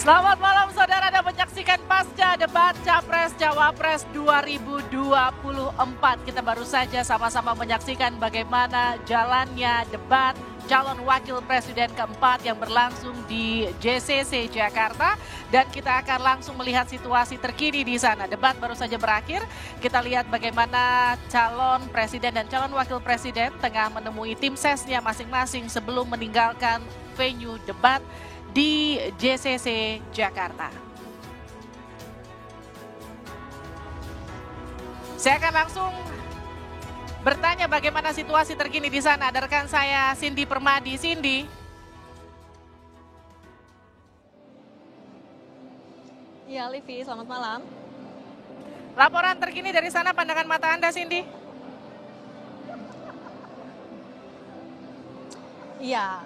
Selamat malam saudara, Anda menyaksikan pasca debat Capres-Cawapres 2024. Kita baru saja sama-sama menyaksikan bagaimana jalannya debat calon wakil presiden keempat yang berlangsung di JCC Jakarta. Dan kita akan langsung melihat situasi terkini di sana. Debat baru saja berakhir, kita lihat bagaimana calon presiden dan calon wakil presiden tengah menemui tim sesnya masing-masing sebelum meninggalkan venue debat di JCC Jakarta. Saya akan langsung bertanya bagaimana situasi terkini di sana. Ada rekan saya Cindy Permadi. Cindy. Ya, Livi, selamat malam. Laporan terkini dari sana, pandangan mata Anda, Cindy? Iya,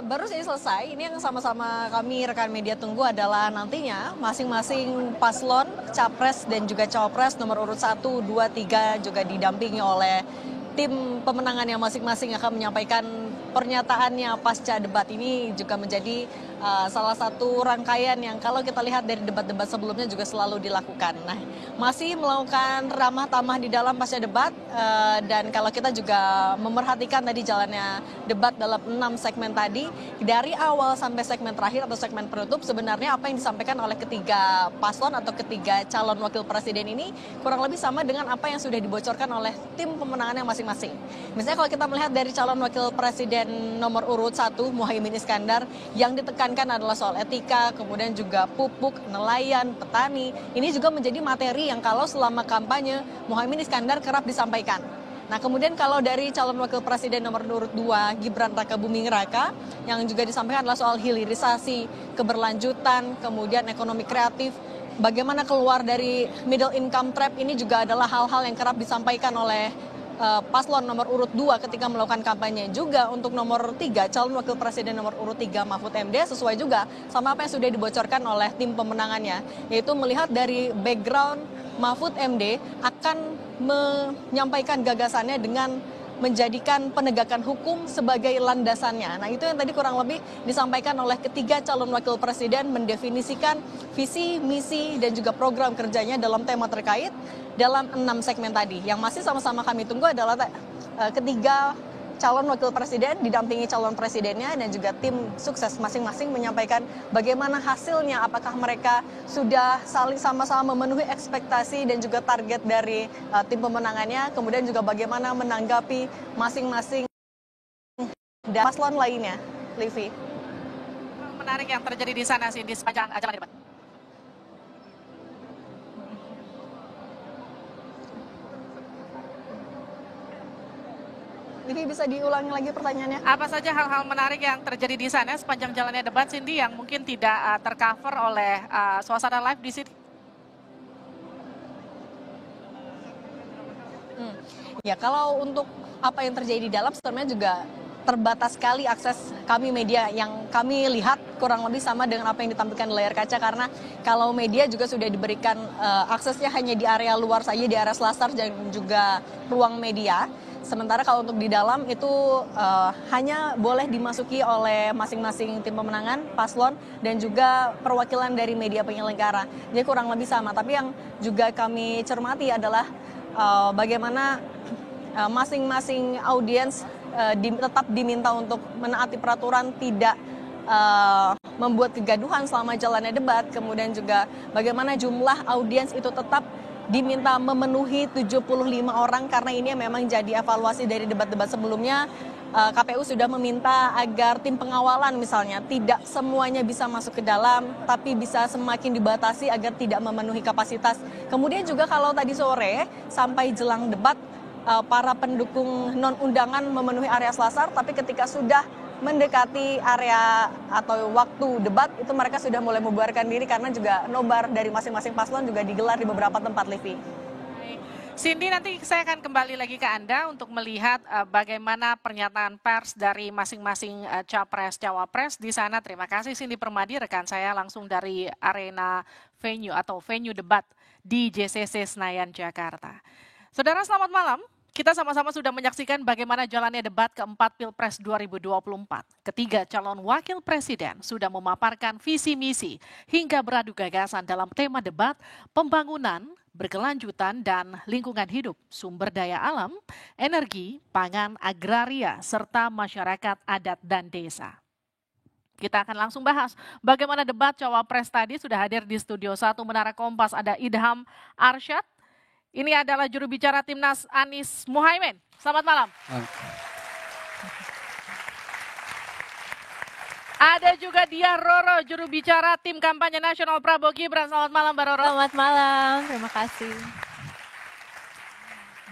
baru saja selesai. Ini yang sama-sama kami rekan media tunggu adalah nantinya masing-masing paslon, capres dan juga cawapres nomor urut 1, 2, 3 juga didampingi oleh tim pemenangan yang masing-masing akan menyampaikan pernyataannya pasca debat. Ini juga menjadi salah satu rangkaian yang kalau kita lihat dari debat-debat sebelumnya juga selalu dilakukan. Nah, masih melakukan ramah tamah di dalam pasca debat dan kalau kita juga memerhatikan tadi jalannya debat dalam 6 segmen tadi, dari awal sampai segmen terakhir atau segmen penutup sebenarnya apa yang disampaikan oleh ketiga paslon atau ketiga calon wakil presiden ini kurang lebih sama dengan apa yang sudah dibocorkan oleh tim pemenangannya masing-masing. Misalnya kalau kita melihat dari calon wakil presiden nomor urut 1 Muhaimin Iskandar, yang ditekankan adalah soal etika, kemudian juga pupuk, nelayan, petani. Ini juga menjadi materi yang kalau selama kampanye Muhaimin Iskandar kerap disampaikan. Nah, kemudian kalau dari calon wakil presiden nomor urut 2 Gibran Rakabuming Raka, yang juga disampaikan adalah soal hilirisasi, keberlanjutan, kemudian ekonomi kreatif. Bagaimana keluar dari middle income trap, ini juga adalah hal-hal yang kerap disampaikan oleh paslon nomor urut 2 ketika melakukan kampanye. Juga untuk nomor 3, calon wakil presiden nomor urut 3 Mahfud MD, sesuai juga sama apa yang sudah dibocorkan oleh tim pemenangannya, yaitu melihat dari background Mahfud MD akan menyampaikan gagasannya dengan menjadikan penegakan hukum sebagai landasannya. Nah, itu yang tadi kurang lebih disampaikan oleh ketiga calon wakil presiden, mendefinisikan visi, misi, dan juga program kerjanya dalam tema terkait dalam 6 segmen tadi. Yang masih sama-sama kami tunggu adalah ketiga calon wakil presiden didampingi calon presidennya dan juga tim sukses masing-masing menyampaikan bagaimana hasilnya, apakah mereka sudah saling sama-sama memenuhi ekspektasi dan juga target dari tim pemenangannya, kemudian juga bagaimana menanggapi masing-masing dan paslon lainnya. Livi. Menarik yang terjadi di sana sih di sepanjang jalan debat. Livi, bisa diulangi lagi pertanyaannya? Apa saja hal-hal menarik yang terjadi di sana sepanjang jalannya debat, Cindy, yang mungkin tidak tercover oleh suasana live di sini? Ya, kalau untuk apa yang terjadi di dalam sebenarnya juga terbatas sekali akses kami media. Yang kami lihat kurang lebih sama dengan apa yang ditampilkan di layar kaca, karena kalau media juga sudah diberikan aksesnya hanya di area luar saja, di area selasar dan juga ruang media. Sementara kalau untuk di dalam itu hanya boleh dimasuki oleh masing-masing tim pemenangan, paslon, dan juga perwakilan dari media penyelenggara. Jadi kurang lebih sama. Tapi yang juga kami cermati adalah bagaimana masing-masing audiens tetap diminta untuk menaati peraturan, tidak membuat kegaduhan selama jalannya debat. Kemudian juga bagaimana jumlah audiens itu tetap diminta memenuhi 75 orang, karena ini memang jadi evaluasi dari debat-debat sebelumnya. KPU sudah meminta agar tim pengawalan misalnya tidak semuanya bisa masuk ke dalam, tapi bisa semakin dibatasi agar tidak memenuhi kapasitas. Kemudian juga kalau tadi sore sampai jelang debat, para pendukung non-undangan memenuhi area selasar, tapi ketika sudah mendekati area atau waktu debat, itu mereka sudah mulai membubarkan diri karena juga nobar dari masing-masing paslon juga digelar di beberapa tempat, Livi. Cindy, nanti saya akan kembali lagi ke Anda untuk melihat bagaimana pernyataan pers dari masing-masing capres-cawapres di sana. Terima kasih Cindy Permadi, rekan saya langsung dari arena venue atau venue debat di JCC Senayan, Jakarta. Saudara, selamat malam. kita sama-sama sudah menyaksikan bagaimana jalannya debat keempat Pilpres 2024. Ketiga calon wakil presiden sudah memaparkan visi misi hingga beradu gagasan dalam tema debat pembangunan, berkelanjutan dan lingkungan hidup, sumber daya alam, energi, pangan, agraria, serta masyarakat adat dan desa. Kita akan langsung bahas bagaimana debat cawapres tadi. Sudah hadir di studio 1 Menara Kompas ada Idham Arsyad. Ini adalah juru bicara Timnas Anies Muhaimin. Selamat malam. Ada juga Diah Roro, juru bicara tim kampanye nasional Prabowo Gibran. Selamat malam, Mbak Roro. Selamat malam, terima kasih.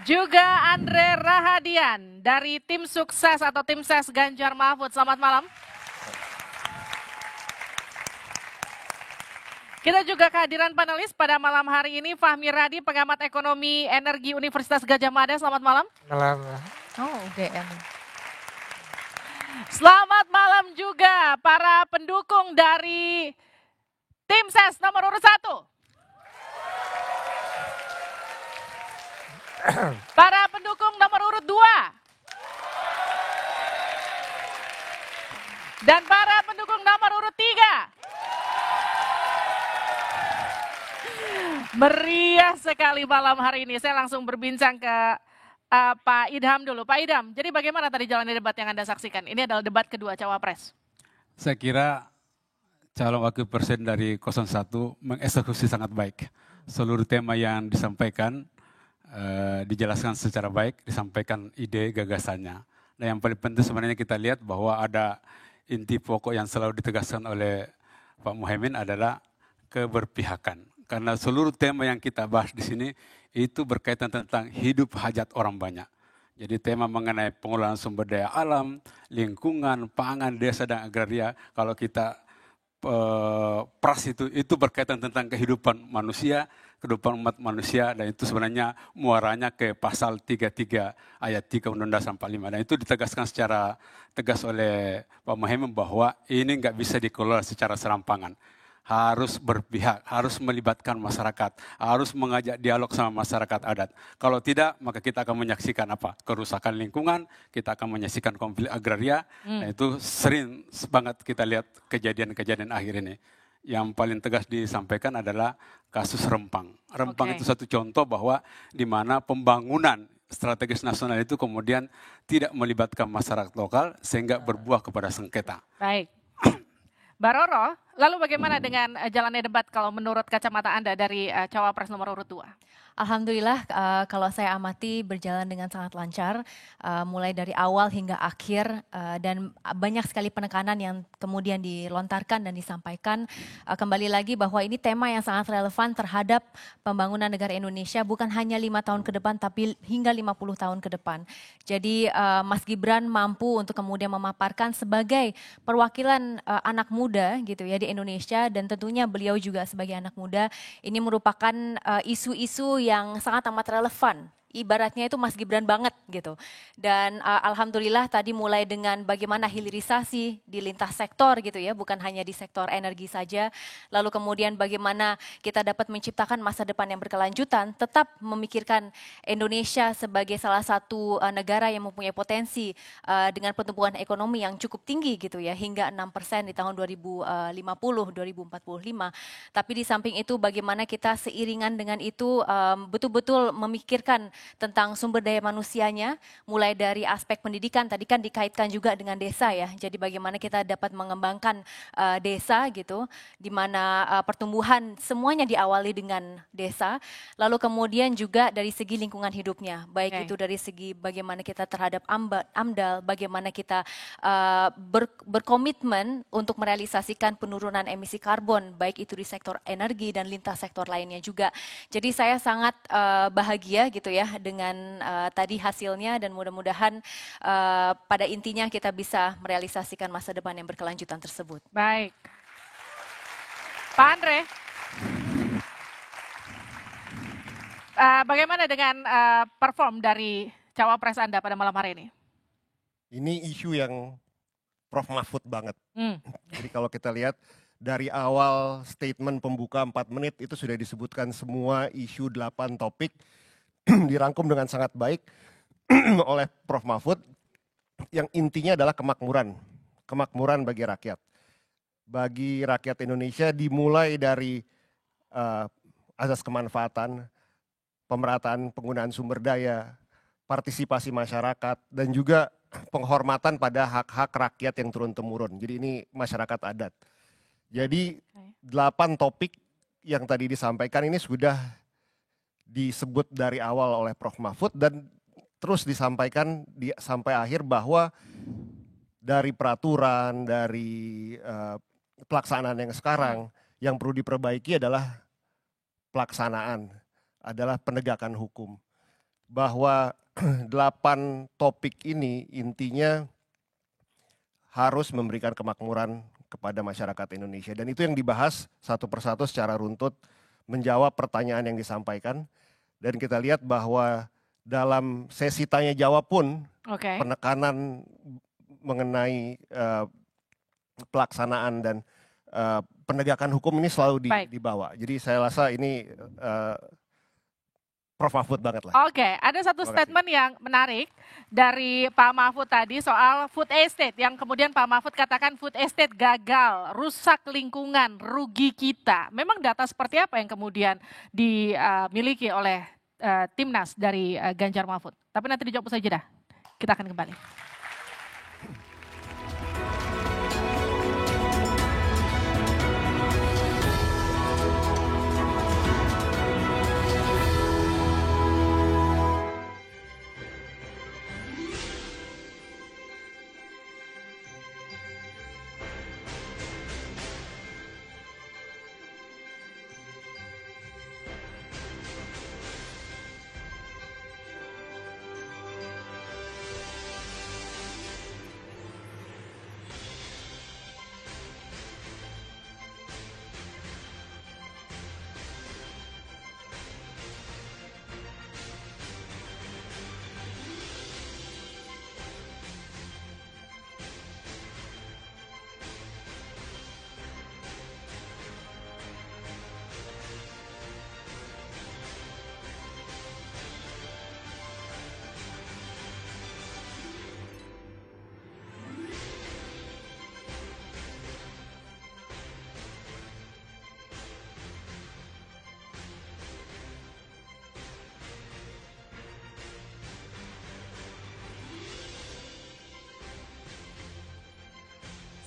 Juga Andre Rahadian dari tim sukses atau tim ses Ganjar Mahfud. Selamat malam. Kita juga kehadiran panelis pada malam hari ini, Fahmi Radi, pengamat ekonomi energi Universitas Gadjah Mada. Selamat malam. Malam. Oh, UGM. Selamat malam juga para pendukung dari tim ses nomor urut 1. Para pendukung nomor urut 2. Dan para pendukung nomor urut 3. Meriah sekali malam hari ini. Saya langsung berbincang ke Pak Idham dulu. Pak Idham, jadi bagaimana tadi jalannya debat yang Anda saksikan? Ini adalah debat kedua cawapres. Saya kira calon wakil presiden dari 01 mengeksekusi sangat baik. Seluruh tema yang disampaikan, dijelaskan secara baik, disampaikan ide gagasannya. Nah yang paling penting sebenarnya kita lihat bahwa ada inti pokok yang selalu ditegaskan oleh Pak Muhaimin adalah keberpihakan. Karena seluruh tema yang kita bahas di sini itu berkaitan tentang hidup hajat orang banyak. Jadi tema mengenai pengelolaan sumber daya alam, lingkungan, pangan, desa dan agraria. Kalau kita pras itu berkaitan tentang kehidupan manusia, kehidupan umat manusia, dan itu sebenarnya muaranya ke pasal 33 ayat 3 Undang-Undang 45. Dan itu ditegaskan secara tegas oleh Pak Muhaimin bahwa ini nggak bisa dikelola secara serampangan. Harus berpihak, harus melibatkan masyarakat, harus mengajak dialog sama masyarakat adat. Kalau tidak, maka kita akan menyaksikan apa? Kerusakan lingkungan, kita akan menyaksikan konflik agraria, dan itu sering banget kita lihat kejadian-kejadian akhir ini. Yang paling tegas disampaikan adalah kasus Rempang. Rempang itu satu contoh bahwa di mana pembangunan strategis nasional itu kemudian tidak melibatkan masyarakat lokal sehingga berbuah kepada sengketa. Baik. Mbak Roro, lalu bagaimana dengan jalannya debat kalau menurut kacamata Anda dari cawapres nomor urut 2? Alhamdulillah kalau saya amati berjalan dengan sangat lancar, mulai dari awal hingga akhir dan banyak sekali penekanan yang kemudian dilontarkan dan disampaikan. Kembali lagi bahwa ini tema yang sangat relevan terhadap pembangunan negara Indonesia bukan hanya 5 tahun ke depan tapi hingga 50 tahun ke depan. Jadi Mas Gibran mampu untuk kemudian memaparkan sebagai perwakilan anak muda gitu ya di Indonesia, dan tentunya beliau juga sebagai anak muda ini merupakan isu-isu yang sangat amat relevan. Ibaratnya itu Mas Gibran banget gitu. Dan alhamdulillah tadi mulai dengan bagaimana hilirisasi di lintas sektor gitu ya, bukan hanya di sektor energi saja. Lalu kemudian bagaimana kita dapat menciptakan masa depan yang berkelanjutan, tetap memikirkan Indonesia sebagai salah satu negara yang mempunyai potensi dengan pertumbuhan ekonomi yang cukup tinggi gitu ya, hingga 6% di tahun 2050, 2045. Tapi di samping itu bagaimana kita seiringan dengan itu betul-betul memikirkan tentang sumber daya manusianya, mulai dari aspek pendidikan, tadi kan dikaitkan juga dengan desa ya, jadi bagaimana kita dapat mengembangkan desa gitu, di mana pertumbuhan semuanya diawali dengan desa, lalu kemudian juga dari segi lingkungan hidupnya, baik itu dari segi bagaimana kita terhadap AMDAL, bagaimana kita berkomitmen untuk merealisasikan penurunan emisi karbon, baik itu di sektor energi dan lintas sektor lainnya juga. Jadi saya sangat bahagia gitu ya dengan tadi hasilnya, dan mudah-mudahan pada intinya kita bisa merealisasikan masa depan yang berkelanjutan tersebut. Baik. Pak Andre, bagaimana dengan perform dari cawapres Anda pada malam hari ini? Ini isu yang Prof Mahfud banget. Jadi kalau kita lihat dari awal statement pembuka 4 menit itu sudah disebutkan semua isu 8 topik. Dirangkum dengan sangat baik. oleh Prof. Mahfud yang intinya adalah kemakmuran bagi rakyat. Bagi rakyat Indonesia dimulai dari azas kemanfaatan, pemerataan penggunaan sumber daya, partisipasi masyarakat, dan juga penghormatan pada hak-hak rakyat yang turun-temurun. Jadi ini masyarakat adat. Jadi 8 topik yang tadi disampaikan ini sudah disebut dari awal oleh Prof. Mahfud dan terus disampaikan sampai akhir bahwa dari peraturan, dari pelaksanaan yang sekarang, yang perlu diperbaiki adalah pelaksanaan, adalah penegakan hukum. Bahwa 8 topik ini intinya harus memberikan kemakmuran kepada masyarakat Indonesia. Dan itu yang dibahas satu persatu secara runtut, menjawab pertanyaan yang disampaikan. Dan kita lihat bahwa dalam sesi tanya jawab pun penekanan mengenai pelaksanaan dan penegakan hukum ini selalu dibawa. Jadi saya rasa ini Prof. Mahfud banget lah. Oke, ada satu statement yang menarik dari Pak Mahfud tadi soal food estate yang kemudian Pak Mahfud katakan food estate gagal, rusak lingkungan, rugi kita. Memang data seperti apa yang kemudian dimiliki oleh Timnas dari Ganjar Mahfud? Tapi nanti dijawab saja dah. Kita akan kembali.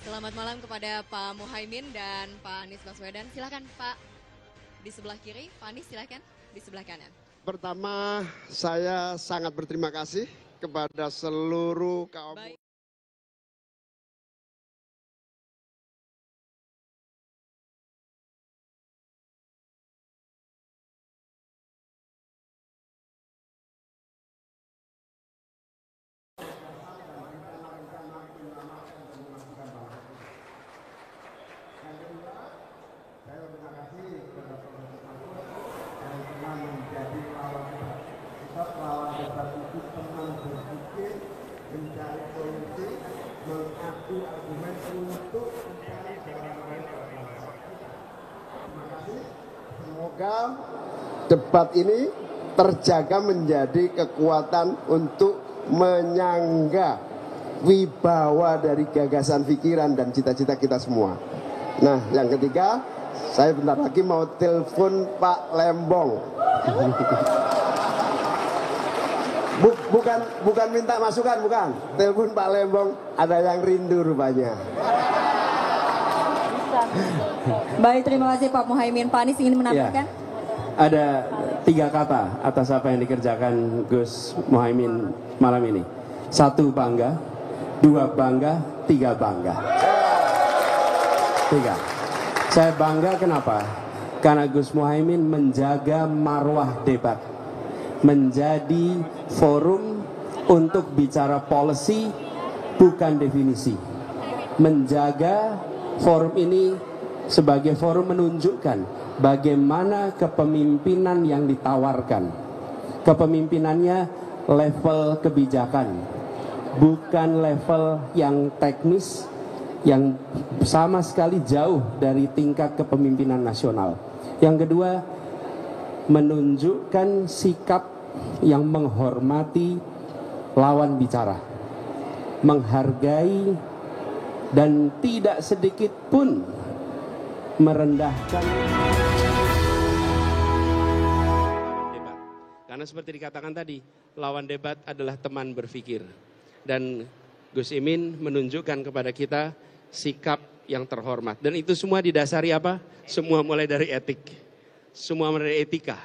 Selamat malam kepada Pak Muhaimin dan Pak Anies Baswedan. Silakan Pak di sebelah kiri, Pak Anies silakan di sebelah kanan. Pertama, saya sangat berterima kasih kepada seluruh kaum. Semoga debat ini terjaga menjadi kekuatan untuk menyangga wibawa dari gagasan pikiran dan cita-cita kita semua. Nah, yang ketiga, saya bentar lagi mau telepon Pak Lembong. Bukan minta masukan, bukan. Telepon Pak Lembong, ada yang rindu rupanya. Baik, terima kasih Pak Muhaimin. Pak Anies ingin menambahkan? Ya, ada 3 kata atas apa yang dikerjakan Gus Muhaimin malam ini. 1 bangga, 2 bangga, 3 bangga. 3. Saya bangga kenapa? Karena Gus Muhaimin menjaga marwah debat. Menjadi forum untuk bicara policy, bukan definisi. Menjaga forum ini sebagai forum menunjukkan bagaimana kepemimpinan yang ditawarkan. Kepemimpinannya level kebijakan, bukan level yang teknis, yang sama sekali jauh dari tingkat kepemimpinan nasional. Yang kedua, menunjukkan sikap yang menghormati lawan bicara, menghargai dan tidak sedikit pun merendahkan. Debat. Karena seperti dikatakan tadi, lawan debat adalah teman berpikir. Dan Gus Imin menunjukkan kepada kita sikap yang terhormat. Dan itu semua didasari apa? Semua mulai dari etik. Semua mulai dari etika.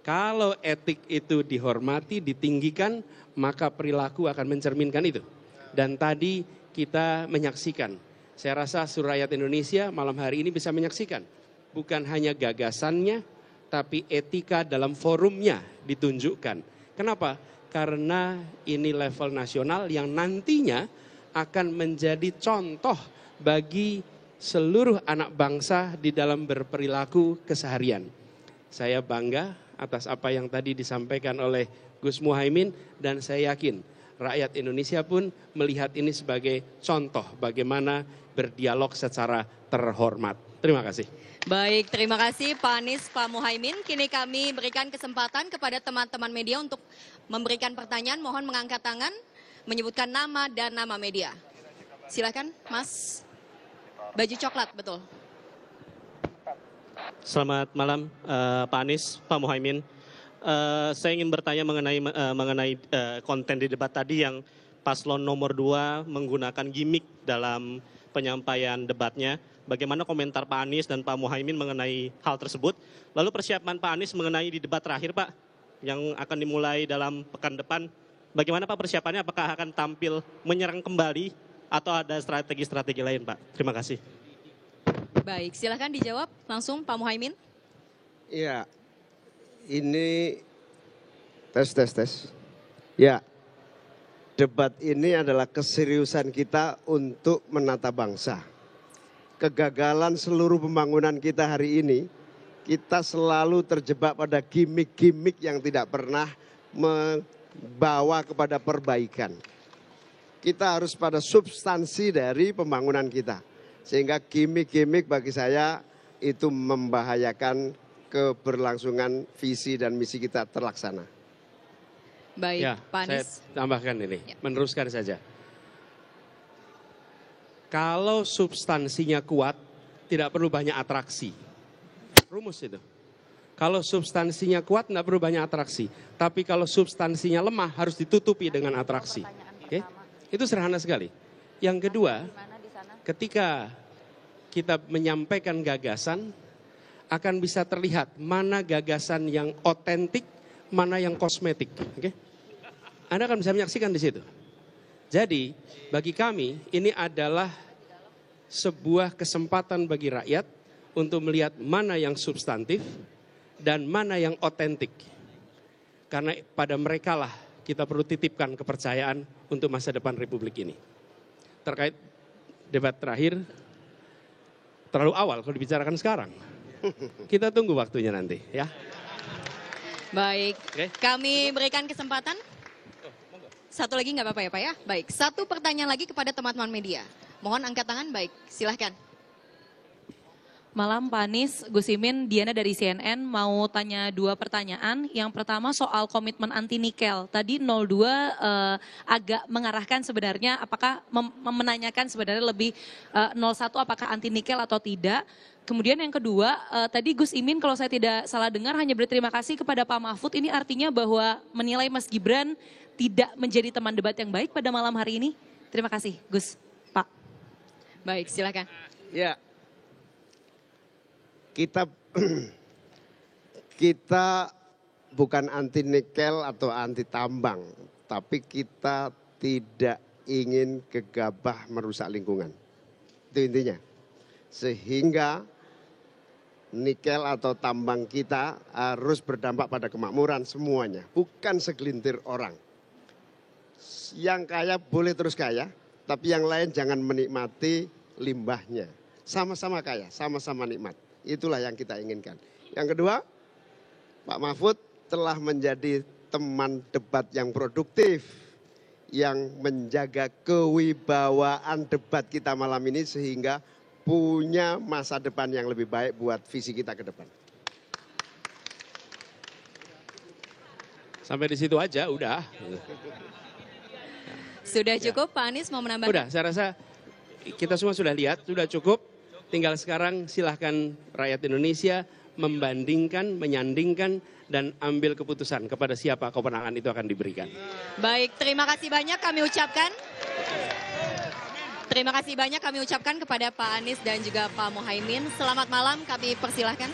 Kalau etik itu dihormati, ditinggikan, maka perilaku akan mencerminkan itu. Dan tadi kita menyaksikan, saya rasa seluruh rakyat Indonesia malam hari ini bisa menyaksikan. Bukan hanya gagasannya, tapi etika dalam forumnya ditunjukkan. Kenapa? Karena ini level nasional yang nantinya akan menjadi contoh bagi seluruh anak bangsa di dalam berperilaku keseharian. Saya bangga atas apa yang tadi disampaikan oleh Gus Muhaimin, dan saya yakin rakyat Indonesia pun melihat ini sebagai contoh bagaimana berdialog secara terhormat. Terima kasih. Baik, terima kasih Pak Anies, Pak Muhaimin. Kini kami berikan kesempatan kepada teman-teman media untuk memberikan pertanyaan. Mohon mengangkat tangan, menyebutkan nama dan nama media. Silakan, Mas. Baju coklat, betul. Selamat malam Pak Anies, Pak Muhaimin. Saya ingin bertanya mengenai konten di debat tadi yang paslon nomor 2 menggunakan gimmick dalam penyampaian debatnya. Bagaimana komentar Pak Anies dan Pak Muhaimin mengenai hal tersebut? Lalu persiapan Pak Anies mengenai di debat terakhir Pak, yang akan dimulai dalam pekan depan. Bagaimana Pak persiapannya? Apakah akan tampil menyerang kembali atau ada strategi-strategi lain Pak? Terima kasih. Baik, silakan dijawab langsung Pak Muhaimin. Iya, ini tes. Ya, debat ini adalah keseriusan kita untuk menata bangsa. Kegagalan seluruh pembangunan kita hari ini, kita selalu terjebak pada gimmick-gimmick yang tidak pernah membawa kepada perbaikan. Kita harus pada substansi dari pembangunan kita. Sehingga gimmick-gimmick bagi saya itu membahayakan keberlangsungan visi dan misi kita terlaksana. Baik, Ya, Pak Anies. saya tambahkan ini, Ya. meneruskan saja. Kalau substansinya kuat, tidak perlu banyak atraksi. Rumus itu. Kalau substansinya kuat, tidak perlu banyak atraksi. Tapi kalau substansinya lemah, harus ditutupi dengan atraksi. Oke? Itu sederhana sekali. Yang kedua, ketika kita menyampaikan gagasan, akan bisa terlihat mana gagasan yang otentik, mana yang kosmetik. Oke? Anda akan bisa menyaksikan di situ. Jadi, bagi kami, ini adalah sebuah kesempatan bagi rakyat untuk melihat mana yang substantif dan mana yang otentik. Karena pada merekalah kita perlu titipkan kepercayaan untuk masa depan Republik ini. Terkait debat terakhir, terlalu awal kalau dibicarakan sekarang. Kita tunggu waktunya nanti ya. Baik, Oke. kami berikan kesempatan. Satu lagi nggak apa-apa ya Pak ya? Baik, satu pertanyaan lagi kepada teman-teman media. Mohon angkat tangan, baik, silahkan. Malam Pak Anies, Gus Imin, Diana dari CNN mau tanya 2 pertanyaan. Yang pertama soal komitmen anti nikel. Tadi 02 agak mengarahkan sebenarnya apakah menanyakan sebenarnya lebih 01 apakah anti nikel atau tidak. Kemudian yang kedua, tadi Gus Imin kalau saya tidak salah dengar hanya berterima kasih kepada Pak Mahfud. Ini artinya bahwa menilai Mas Gibran tidak menjadi teman debat yang baik pada malam hari ini. Terima kasih Gus, Pak. Baik, silakan. Ya, kita bukan anti nikel atau anti tambang, tapi kita tidak ingin gegabah merusak lingkungan. Itu intinya. Sehingga nikel atau tambang kita harus berdampak pada kemakmuran semuanya, bukan segelintir orang. Yang kaya boleh terus kaya, tapi yang lain jangan menikmati limbahnya. Sama-sama kaya, sama-sama nikmat. Itulah yang kita inginkan. Yang kedua, Pak Mahfud telah menjadi teman debat yang produktif, yang menjaga kewibawaan debat kita malam ini sehingga punya masa depan yang lebih baik buat visi kita ke depan. Sampai di situ aja udah. Sudah cukup, Pak Anies mau menambahkan? Udah, saya rasa kita semua sudah lihat, sudah cukup. Tinggal sekarang silahkan rakyat Indonesia membandingkan, menyandingkan, dan ambil keputusan kepada siapa kewenangan itu akan diberikan. Baik, terima kasih banyak kami ucapkan. Terima kasih banyak kami ucapkan kepada Pak Anies dan juga Pak Muhaimin. Selamat malam, kami persilahkan.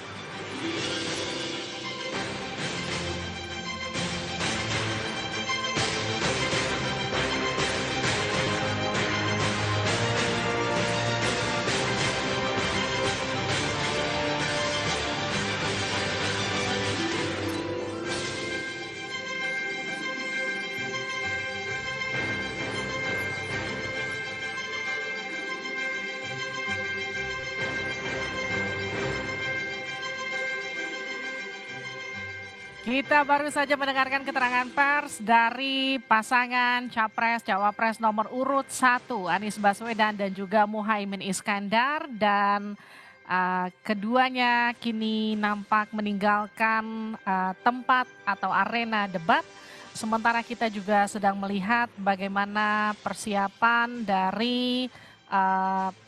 Kita baru saja mendengarkan keterangan pers dari pasangan Capres-Cawapres nomor urut 1 Anies Baswedan dan juga Muhaimin Iskandar, dan keduanya kini nampak meninggalkan tempat atau arena debat. Sementara kita juga sedang melihat bagaimana persiapan dari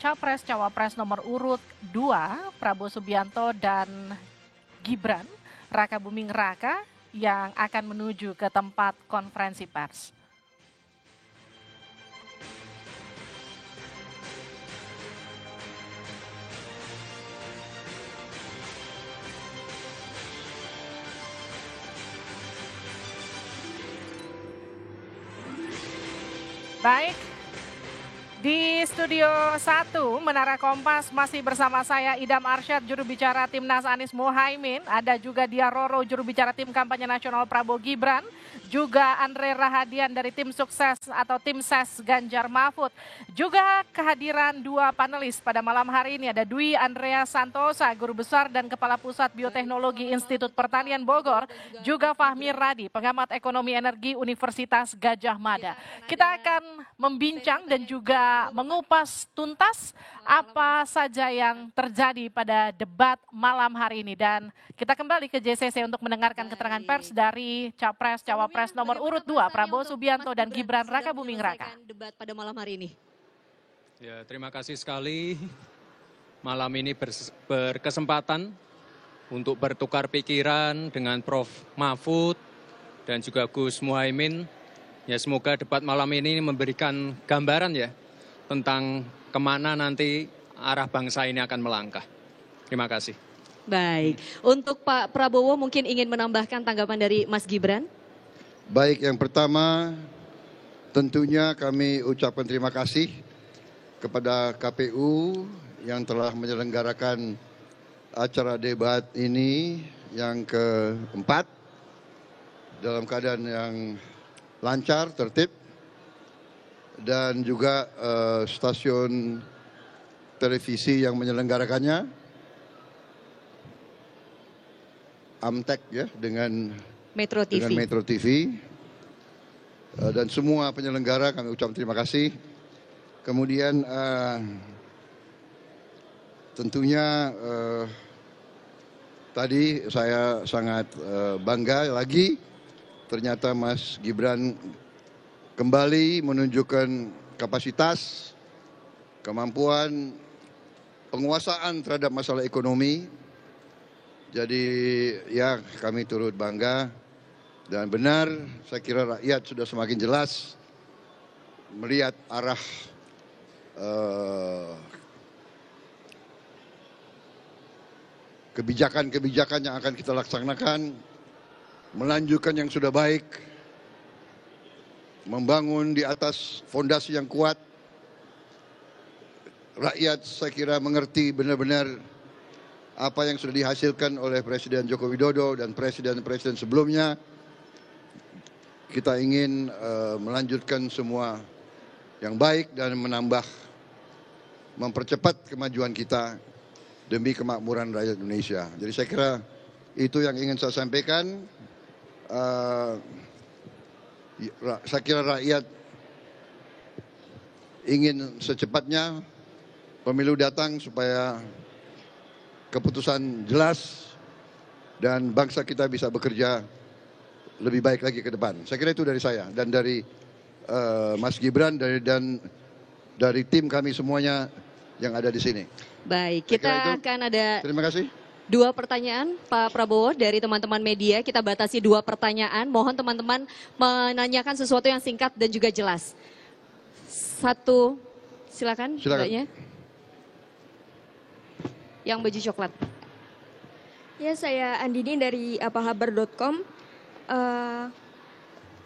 Capres-Cawapres nomor urut 2 Prabowo Subianto dan Gibran Raka Buming Raka yang akan menuju ke tempat konferensi pers. Baik, di studio 1 Menara Kompas masih bersama saya Idam Arsyad, juru bicara Timnas Anies Muhaimin. Ada juga Dia Roro, juru bicara tim kampanye nasional Prabowo Gibran. Juga Andre Rahadian dari tim sukses atau tim ses Ganjar Mahfud. Juga kehadiran dua panelis pada malam hari ini, ada Dwi Andrea Santosa, guru besar dan kepala pusat bioteknologi Institut Pertanian Bogor. Juga Fahmi Radi, pengamat ekonomi energi Universitas Gadjah Mada. Kita akan membincang dan juga mengupas tuntas apa saja yang terjadi pada debat malam hari ini. Dan kita kembali ke JCC untuk mendengarkan keterangan pers dari Capres-Cawapres nomor urut 2 Prabowo Subianto dan Gibran Raka Buming Raka. Debat pada malam hari ini. Ya, terima kasih sekali. Malam ini berkesempatan untuk bertukar pikiran dengan Prof. Mahfud dan juga Gus Muhaimin. Ya, semoga debat malam ini memberikan gambaran ya tentang kemana nanti arah bangsa ini akan melangkah. Terima kasih. Baik, untuk Pak Prabowo mungkin ingin menambahkan tanggapan dari Mas Gibran. Baik, yang pertama tentunya kami ucapkan terima kasih kepada KPU yang telah menyelenggarakan acara debat ini yang keempat dalam keadaan yang lancar, tertib, dan juga stasiun televisi yang menyelenggarakannya, Amtek ya dengan Metro TV. Dengan Metro TV dan semua penyelenggara kami ucapkan terima kasih. Kemudian tentunya tadi saya sangat bangga lagi ternyata Mas Gibran kembali menunjukkan kapasitas, kemampuan, penguasaan terhadap masalah ekonomi. Jadi ya kami turut bangga dan benar, saya kira rakyat sudah semakin jelas melihat arah kebijakan-kebijakan yang akan kita laksanakan, melanjutkan yang sudah baik, membangun di atas fondasi yang kuat. Rakyat saya kira mengerti benar-benar apa yang sudah dihasilkan oleh Presiden Joko Widodo dan presiden-presiden sebelumnya. Kita ingin melanjutkan semua yang baik dan mempercepat kemajuan kita demi kemakmuran rakyat Indonesia. Jadi saya kira itu yang ingin saya sampaikan. Saya kira rakyat ingin secepatnya pemilu datang supaya keputusan jelas dan bangsa kita bisa bekerja lebih baik lagi ke depan. Saya kira itu dari saya dan dari Mas Gibran dan dari tim kami semuanya yang ada di sini. Baik, kita akan ada Terima kasih. 2 pertanyaan Pak Prabowo dari teman-teman media. Kita batasi 2 pertanyaan. Mohon teman-teman menanyakan sesuatu yang singkat dan juga jelas. 1, silakan. Mbaknya. Yang baju coklat. Ya, saya Andini dari apahabar.com.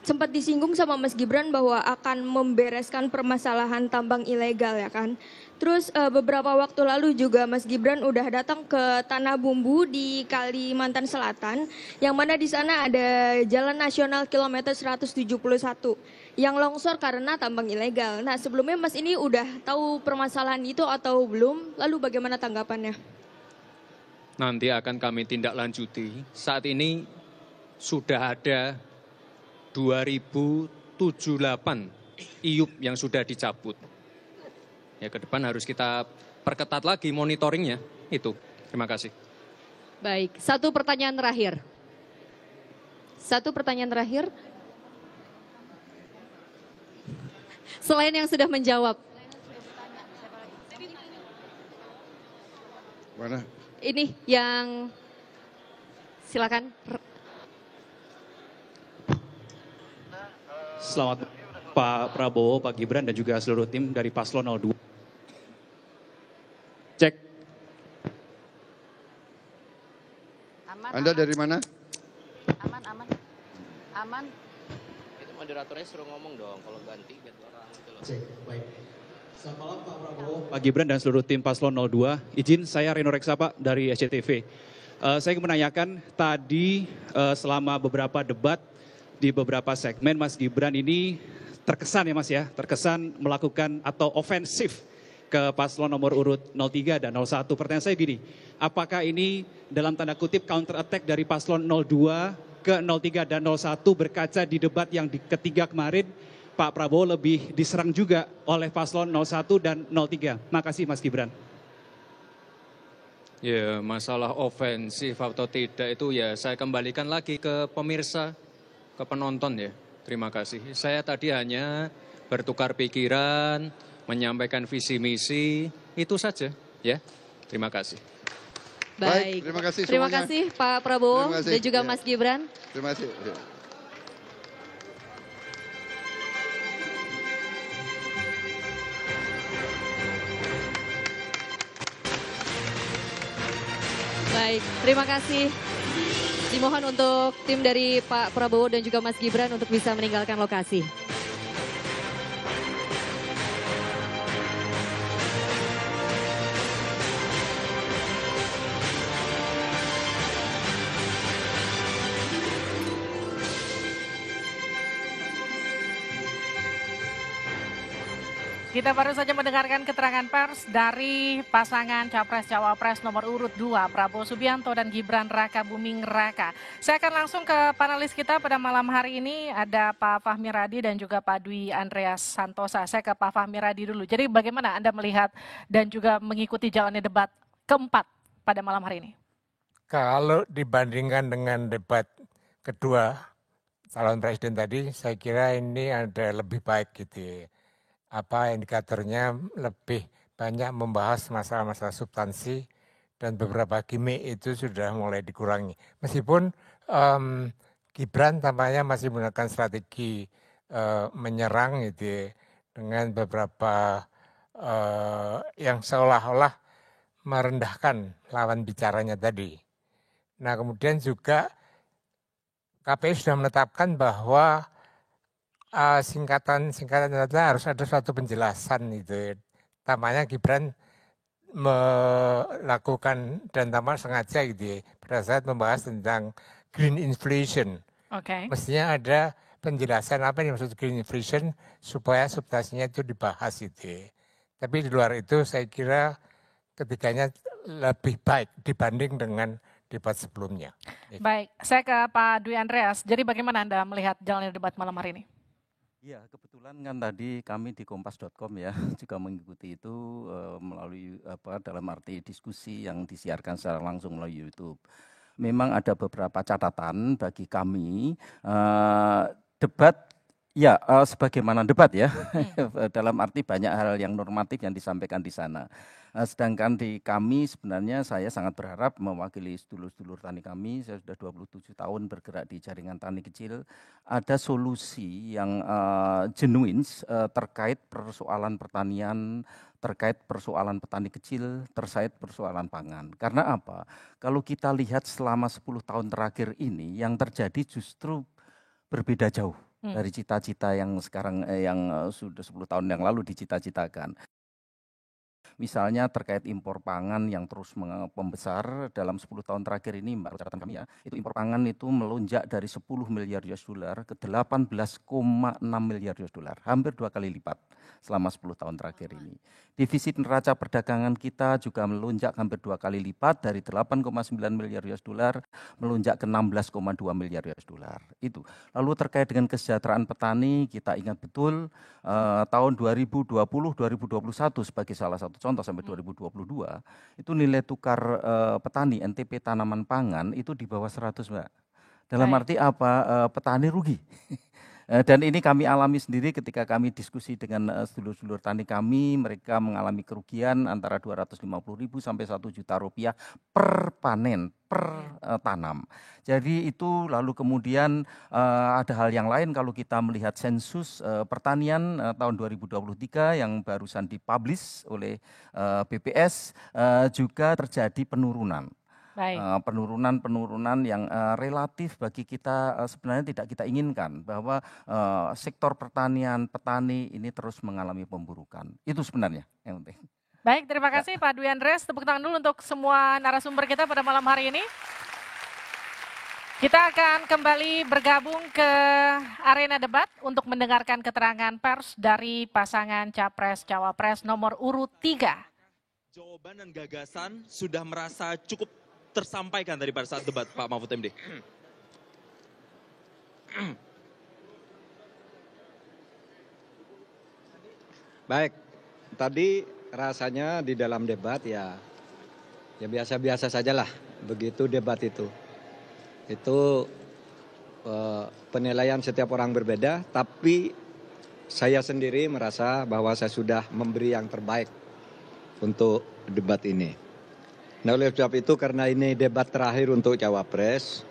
Sempat disinggung sama Mas Gibran bahwa akan membereskan permasalahan tambang ilegal ya kan. Terus beberapa waktu lalu juga Mas Gibran udah datang ke Tanah Bumbu di Kalimantan Selatan, yang mana di sana ada Jalan Nasional kilometer 171 yang longsor karena tambang ilegal. Nah, sebelumnya Mas ini udah tahu permasalahan itu atau belum? Lalu bagaimana tanggapannya? Nanti akan kami tindak lanjuti. Saat ini sudah ada 2078 IUP yang sudah dicabut. Ya, ke depan harus kita perketat lagi monitoringnya. Itu. Terima kasih. Baik, 1 pertanyaan terakhir. 1 pertanyaan terakhir. Selain yang sudah menjawab. Mana? Ini yang silakan. Selamat Pak Prabowo, Pak Gibran, dan juga seluruh tim dari Paslon 02. Cek. Anda dari mana? Aman. Itu moderatornya suruh ngomong dong, kalau ganti orang gitu loh. Cek, baik. Selamat malam Pak Prabowo, Pak Gibran, dan seluruh tim Paslon 02. Izin saya Reno Reksa Pak dari SCTV. Saya ingin menanyakan tadi selama beberapa debat di beberapa segmen Mas Gibran ini terkesan ya Mas ya, terkesan melakukan atau ofensif ke paslon nomor urut 03 dan 01. Pertanyaan saya gini, apakah ini dalam tanda kutip counter attack dari paslon 02 ke 03 dan 01 berkaca di debat yang ketiga kemarin Pak Prabowo lebih diserang juga oleh paslon 01 dan 03. Makasih Mas Gibran. Ya, masalah ofensif atau tidak itu ya saya kembalikan lagi ke pemirsa, ke penonton ya. Terima kasih. Saya tadi hanya bertukar pikiran, menyampaikan visi misi, itu saja ya. Terima kasih. Baik, terima kasih semuanya. Terima kasih Pak Prabowo Terima kasih. dan juga Ya. Mas Gibran. Terima kasih. Ya. Baik, terima kasih. Dimohon untuk tim dari Pak Prabowo dan juga Mas Gibran untuk bisa meninggalkan lokasi. Kita baru saja mendengarkan keterangan pers dari pasangan Capres-Cawapres nomor urut 2, Prabowo Subianto dan Gibran Raka Buming Raka. Saya akan langsung ke panelis kita pada malam hari ini, ada Pak Fahmi Radi dan juga Pak Dwi Andreas Santosa. Saya ke Pak Fahmi Radi dulu. Jadi bagaimana Anda melihat dan juga mengikuti jalannya debat keempat pada malam hari ini? Kalau dibandingkan dengan debat kedua calon presiden tadi, saya kira ini ada lebih baik gitu ya. Apa indikatornya lebih banyak membahas masalah-masalah substansi dan beberapa gimmick itu sudah mulai dikurangi. Meskipun Gibran tampaknya masih menggunakan strategi menyerang gitu ya, dengan beberapa yang seolah-olah merendahkan lawan bicaranya tadi. Nah kemudian juga KPU sudah menetapkan bahwa singkatan harus ada suatu penjelasan itu. Tampaknya Gibran melakukan dan tampaknya sengaja gitu ya, pada saat membahas tentang green inflation. Okay. Mestinya ada penjelasan apa yang maksud green inflation supaya substansinya itu dibahas itu. Tapi di luar itu saya kira ketiganya lebih baik dibanding dengan debat sebelumnya. Baik, saya ke Pak Dwi Andreas. Jadi bagaimana Anda melihat jalannya debat malam hari ini? Ya, kebetulan kan tadi kami di kompas.com ya juga mengikuti itu melalui dalam arti diskusi yang disiarkan secara langsung melalui YouTube. Memang ada beberapa catatan bagi kami, debat Ya, sebagaimana debat ya, dalam arti banyak hal yang normatif yang disampaikan di sana. Sedangkan di kami sebenarnya saya sangat berharap mewakili sedulur-sedulur tani kami, saya sudah 27 tahun bergerak di jaringan tani kecil, ada solusi yang genuine terkait persoalan pertanian, terkait persoalan petani kecil, terkait persoalan pangan. Karena apa? Kalau kita lihat selama 10 tahun terakhir ini, yang terjadi justru berbeda jauh dari cita-cita yang sekarang yang sudah 10 tahun yang lalu dicita-citakan. Misalnya terkait impor pangan yang terus membesar dalam 10 tahun terakhir ini, Mbak, catatan kami ya, itu impor pangan itu melonjak dari 10 miliar US dollar ke 18,6 miliar US dollar, hampir 2 kali lipat selama 10 tahun terakhir ini. Defisit neraca perdagangan kita juga melonjak hampir 2 kali lipat dari 8,9 miliar US dollar melonjak ke 16,2 miliar US dollar. Itu. Lalu terkait dengan kesejahteraan petani, kita ingat betul tahun 2020-2021 sebagai salah satu contoh sampai 2022, itu nilai tukar petani NTP tanaman pangan itu di bawah 100, Mbak. Dalam arti apa? Petani rugi. Dan ini kami alami sendiri ketika kami diskusi dengan sedulur-sedulur tani kami, mereka mengalami kerugian antara 250.000 sampai 1 juta rupiah per panen, per tanam. Jadi itu lalu kemudian ada hal yang lain kalau kita melihat sensus pertanian tahun 2023 yang barusan dipublish oleh BPS juga terjadi penurunan. Penurunan yang relatif bagi kita sebenarnya tidak kita inginkan, bahwa sektor pertanian, petani ini terus mengalami pemburukan. Itu sebenarnya yang penting. Baik, terima kasih Pak Dwi Andreas. Tepuk tangan dulu untuk semua narasumber kita pada malam hari ini. Kita akan kembali bergabung ke arena debat untuk mendengarkan keterangan pers dari pasangan Capres-Cawapres nomor urut 3. Jawaban dan gagasan sudah merasa cukup tersampaikan tadi pada saat debat, Pak Mahfud MD. Baik, tadi rasanya di dalam debat ya biasa-biasa sajalah begitu debat itu. Itu penilaian setiap orang berbeda, tapi saya sendiri merasa bahwa saya sudah memberi yang terbaik untuk debat ini. Nah, oleh sebab itu karena ini debat terakhir untuk Cawapres,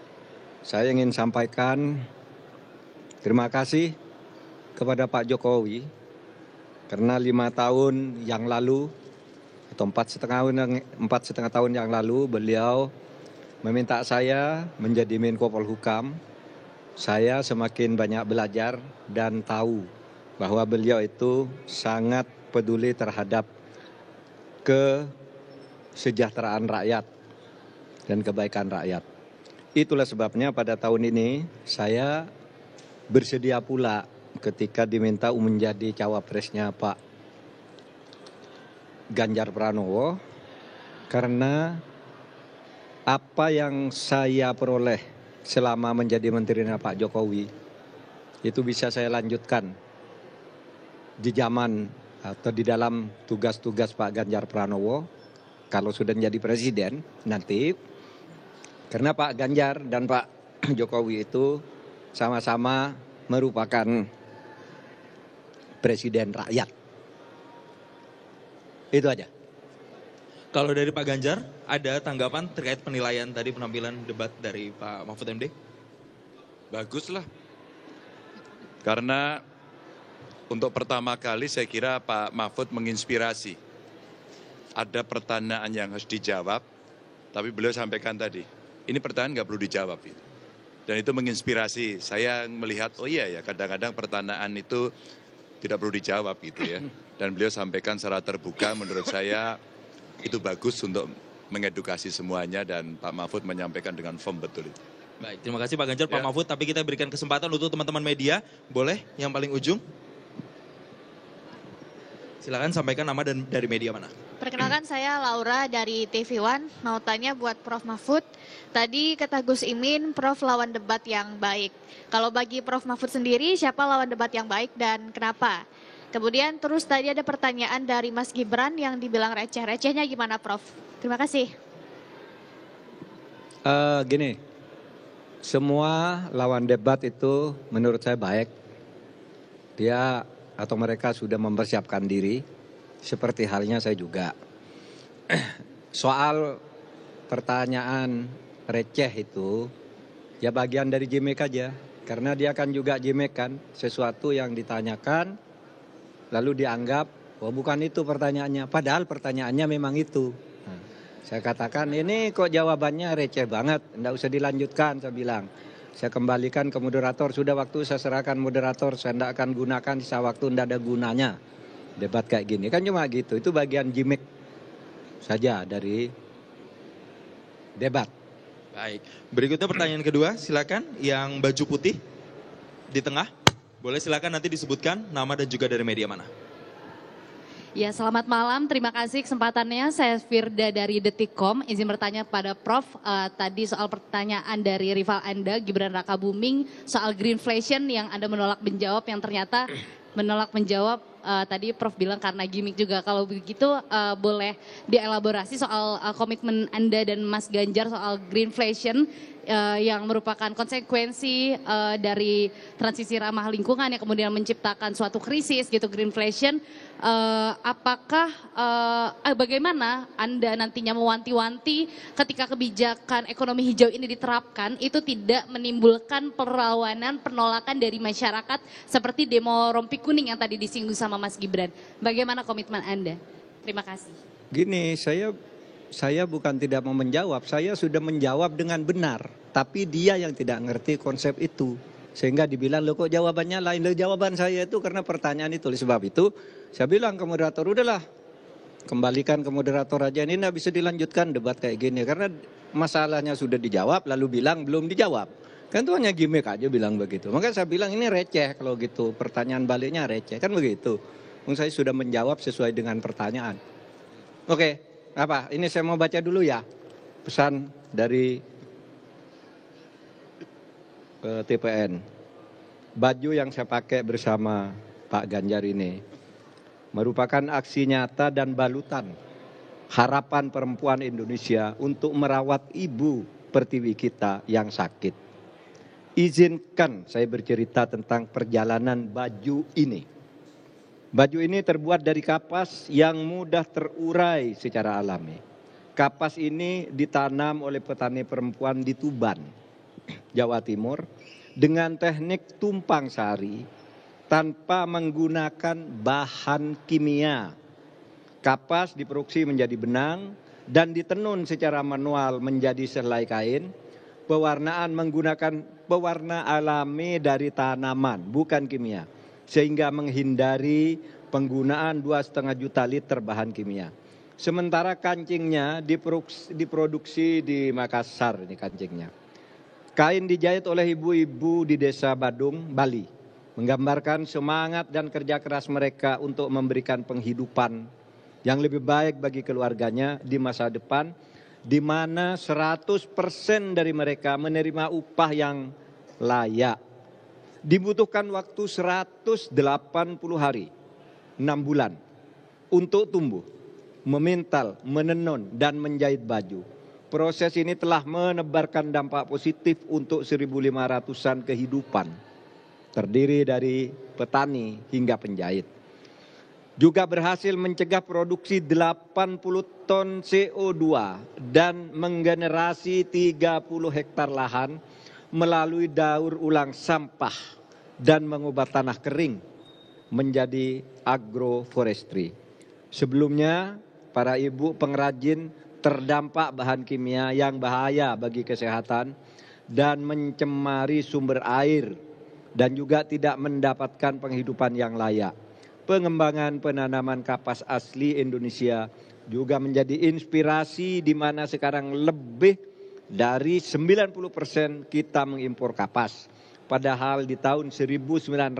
saya ingin sampaikan terima kasih kepada Pak Jokowi karena 5 tahun yang lalu atau 4,5 tahun yang lalu beliau meminta saya menjadi Menko Polhukam. Saya semakin banyak belajar dan tahu bahwa beliau itu sangat peduli terhadap kesejahteraan rakyat dan kebaikan rakyat. Itulah sebabnya pada tahun ini saya bersedia pula ketika diminta menjadi cawapresnya Pak Ganjar Pranowo, karena apa yang saya peroleh selama menjadi menterinya Pak Jokowi itu bisa saya lanjutkan di zaman atau di dalam tugas-tugas Pak Ganjar Pranowo kalau sudah menjadi presiden nanti, karena Pak Ganjar dan Pak Jokowi itu sama-sama merupakan presiden rakyat. Itu aja. Kalau dari Pak Ganjar, ada tanggapan terkait penilaian tadi penampilan debat dari Pak Mahfud MD? Baguslah. Karena untuk pertama kali saya kira Pak Mahfud menginspirasi. Ada pertanyaan yang harus dijawab, tapi beliau sampaikan tadi, ini pertanyaan nggak perlu dijawab. Gitu. Dan itu menginspirasi. Saya melihat, oh iya ya, kadang-kadang pertanyaan itu tidak perlu dijawab gitu ya. Dan beliau sampaikan secara terbuka, menurut saya itu bagus untuk mengedukasi semuanya dan Pak Mahfud menyampaikan dengan firm betul itu. Baik, terima kasih Pak Ganjar, Pak Mahfud. Tapi kita berikan kesempatan untuk teman-teman media. Boleh yang paling ujung? Silakan sampaikan nama dan dari media mana. Perkenalkan saya Laura dari TV One, mau tanya buat Prof Mahfud. Tadi kata Gus Imin, Prof lawan debat yang baik. Kalau bagi Prof Mahfud sendiri, siapa lawan debat yang baik dan kenapa? Kemudian terus tadi ada pertanyaan dari Mas Gibran yang dibilang receh-recehnya gimana Prof? Terima kasih. Gini, semua lawan debat itu menurut saya baik. dia atau mereka sudah mempersiapkan diri, seperti halnya saya juga. Soal pertanyaan receh itu, ya bagian dari gimmick aja. Karena dia kan juga gimmick kan, sesuatu yang ditanyakan, lalu dianggap, oh bukan itu pertanyaannya, padahal pertanyaannya memang itu. Nah, saya katakan, ini kok jawabannya receh banget, enggak usah dilanjutkan, saya bilang. Saya kembalikan ke moderator, sudah waktu saya serahkan moderator, saya tidak akan gunakan, sisa waktu tidak ada gunanya. Debat kayak gini, kan cuma gitu, itu bagian gimmick saja dari debat. Baik, berikutnya pertanyaan kedua, silakan yang baju putih di tengah. Boleh silakan nanti disebutkan nama dan juga dari media mana. Ya, selamat malam. Terima kasih kesempatannya. Saya Firda dari Detikcom. Izin bertanya pada Prof. Tadi soal pertanyaan dari rival Anda, Gibran Rakabuming, soal greenflation yang Anda menolak menjawab, yang ternyata menolak menjawab tadi Prof bilang karena gimmick juga. Kalau begitu boleh dielaborasi soal komitmen Anda dan Mas Ganjar soal greenflation yang merupakan konsekuensi dari transisi ramah lingkungan yang kemudian menciptakan suatu krisis gitu, greenflation. Apakah bagaimana Anda nantinya mewanti-wanti ketika kebijakan ekonomi hijau ini diterapkan itu tidak menimbulkan perlawanan, penolakan dari masyarakat seperti demo rompi kuning yang tadi disinggung sama Mas Gibran. Bagaimana komitmen Anda? Terima kasih. Gini, saya bukan tidak mau menjawab, saya sudah menjawab dengan benar. Tapi dia yang tidak ngerti konsep itu. Sehingga dibilang, loh kok jawabannya lain. Loh jawaban saya itu karena pertanyaan itu. Oleh sebab itu, saya bilang ke moderator, udahlah kembalikan ke moderator aja. Ini tidak bisa dilanjutkan debat kayak gini. Karena masalahnya sudah dijawab, lalu bilang belum dijawab. Kan itu hanya gimmick aja bilang begitu. Maka saya bilang ini receh kalau gitu. Pertanyaan baliknya receh, kan begitu. Saya sudah menjawab sesuai dengan pertanyaan. Oke. Apa? Ini saya mau baca dulu ya pesan dari TPN. Baju yang saya pakai bersama Pak Ganjar ini merupakan aksi nyata dan balutan harapan perempuan Indonesia untuk merawat ibu pertiwi kita yang sakit. Izinkan saya bercerita tentang perjalanan baju ini. Baju ini terbuat dari kapas yang mudah terurai secara alami. Kapas ini ditanam oleh petani perempuan di Tuban, Jawa Timur, dengan teknik tumpang sari tanpa menggunakan bahan kimia. Kapas diproduksi menjadi benang dan ditenun secara manual menjadi selai kain. Pewarnaan menggunakan pewarna alami dari tanaman, bukan kimia. Sehingga menghindari penggunaan 2,5 juta liter bahan kimia. Sementara kancingnya diproduksi di Makassar, ini kancingnya. Kain dijahit oleh ibu-ibu di desa Badung, Bali. Menggambarkan semangat dan kerja keras mereka untuk memberikan penghidupan yang lebih baik bagi keluarganya di masa depan, di mana 100% dari mereka menerima upah yang layak. Dibutuhkan waktu 180 hari, 6 bulan, untuk tumbuh, memintal, menenun, dan menjahit baju. Proses ini telah menebarkan dampak positif untuk 1.500-an kehidupan, terdiri dari petani hingga penjahit. Juga berhasil mencegah produksi 80 ton CO2 dan menggenerasi 30 hektar lahan melalui daur ulang sampah dan mengubah tanah kering menjadi agroforestry. Sebelumnya, para ibu pengrajin terdampak bahan kimia yang bahaya bagi kesehatan dan mencemari sumber air dan juga tidak mendapatkan penghidupan yang layak. Pengembangan penanaman kapas asli Indonesia juga menjadi inspirasi di mana sekarang lebih dari 90% kita mengimpor kapas. Padahal di tahun 1940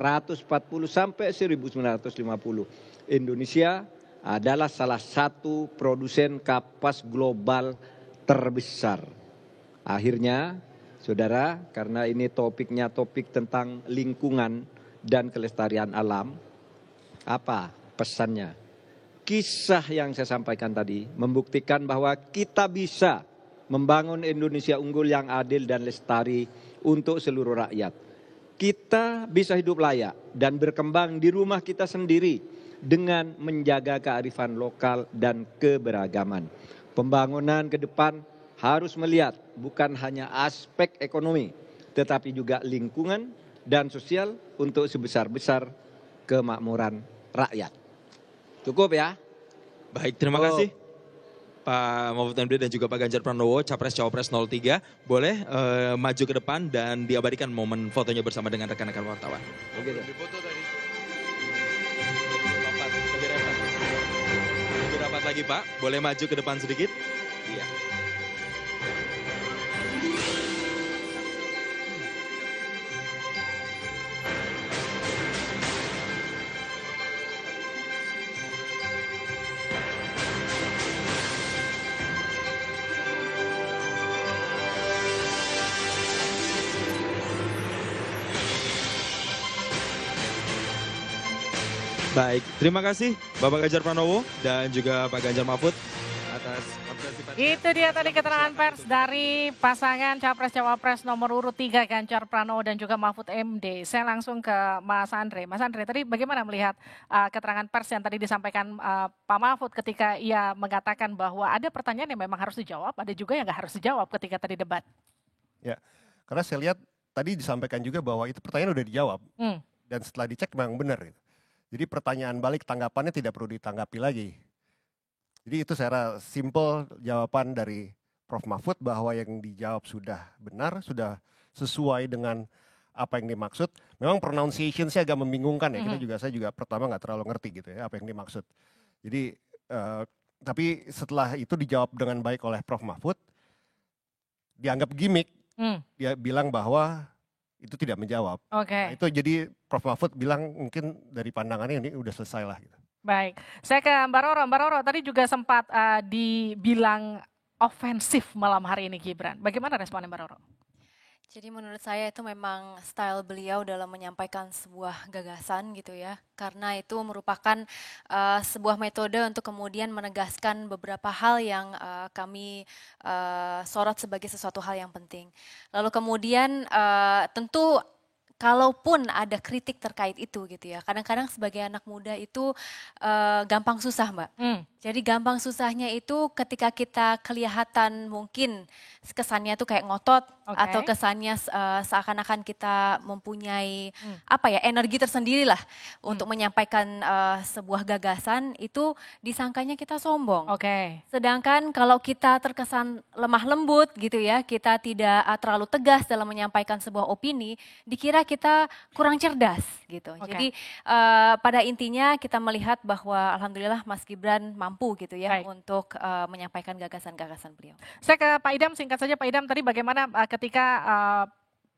sampai 1950 Indonesia adalah salah satu produsen kapas global terbesar. Akhirnya, saudara, karena ini topiknya topik tentang lingkungan dan kelestarian alam, apa pesannya? Kisah yang saya sampaikan tadi membuktikan bahwa kita bisa membangun Indonesia unggul yang adil dan lestari untuk seluruh rakyat. kita bisa hidup layak dan berkembang di rumah kita sendiri dengan menjaga kearifan lokal dan keberagaman. Pembangunan ke depan harus melihat bukan hanya aspek ekonomi, tetapi juga lingkungan dan sosial untuk sebesar-besar kemakmuran rakyat. Cukup ya? Baik, terima kasih Pak Mahfud MD dan juga Pak Ganjar Pranowo, Capres-Cawapres 03. Boleh maju ke depan dan diabadikan momen fotonya bersama dengan rekan-rekan wartawan. Oke. Lebih rapat lagi Pak, boleh maju ke depan sedikit? Iya. Baik, terima kasih Bapak Ganjar Pranowo dan juga Pak Ganjar Mahfud atas konferensi pers. Itu dia tadi keterangan pers dari pasangan Capres-Cawapres nomor urut 3 Ganjar Pranowo dan juga Mahfud MD. Saya langsung ke Mas Andre. Mas Andre, tadi bagaimana melihat keterangan pers yang tadi disampaikan Pak Mahfud ketika ia mengatakan bahwa ada pertanyaan yang memang harus dijawab, ada juga yang nggak harus dijawab ketika tadi debat? Ya, karena saya lihat tadi disampaikan juga bahwa itu pertanyaan udah dijawab. Dan setelah dicek memang benar. Jadi pertanyaan balik tanggapannya tidak perlu ditanggapi lagi. Jadi itu saya simple jawaban dari Prof. Mahfud bahwa yang dijawab sudah benar, sudah sesuai dengan apa yang dimaksud. Memang pronunciation saya agak membingungkan ya, saya juga pertama nggak terlalu ngerti gitu ya apa yang dimaksud. Jadi tapi setelah itu dijawab dengan baik oleh Prof. Mahfud, dianggap gimmick, dia bilang bahwa itu tidak menjawab. Nah, itu jadi Prof. Mahfud bilang mungkin dari pandangannya ini udah selesai lah gitu. Baik, saya ke Mbak Roro. Mbak Roro tadi juga sempat dibilang ofensif malam hari ini Gibran. Bagaimana responnya Mbak Roro? Jadi menurut saya itu memang style beliau dalam menyampaikan sebuah gagasan gitu ya. Karena itu merupakan sebuah metode untuk kemudian menegaskan beberapa hal yang kami sorot sebagai sesuatu hal yang penting. Lalu kemudian tentu kalaupun ada kritik terkait itu gitu ya. Kadang-kadang sebagai anak muda itu gampang susah Mbak. Jadi gampang susahnya itu ketika kita kelihatan mungkin kesannya tuh kayak ngotot atau kesannya seakan-akan kita mempunyai apa ya energi tersendiri lah untuk menyampaikan sebuah gagasan itu disangkanya kita sombong. Sedangkan kalau kita terkesan lemah lembut gitu ya, kita tidak terlalu tegas dalam menyampaikan sebuah opini, dikira kita kurang cerdas gitu. Jadi pada intinya kita melihat bahwa alhamdulillah Mas Gibran mampu gitu ya untuk menyampaikan gagasan-gagasan beliau. Saya ke Pak Idam, singkat saja Pak Idam, tadi bagaimana ketika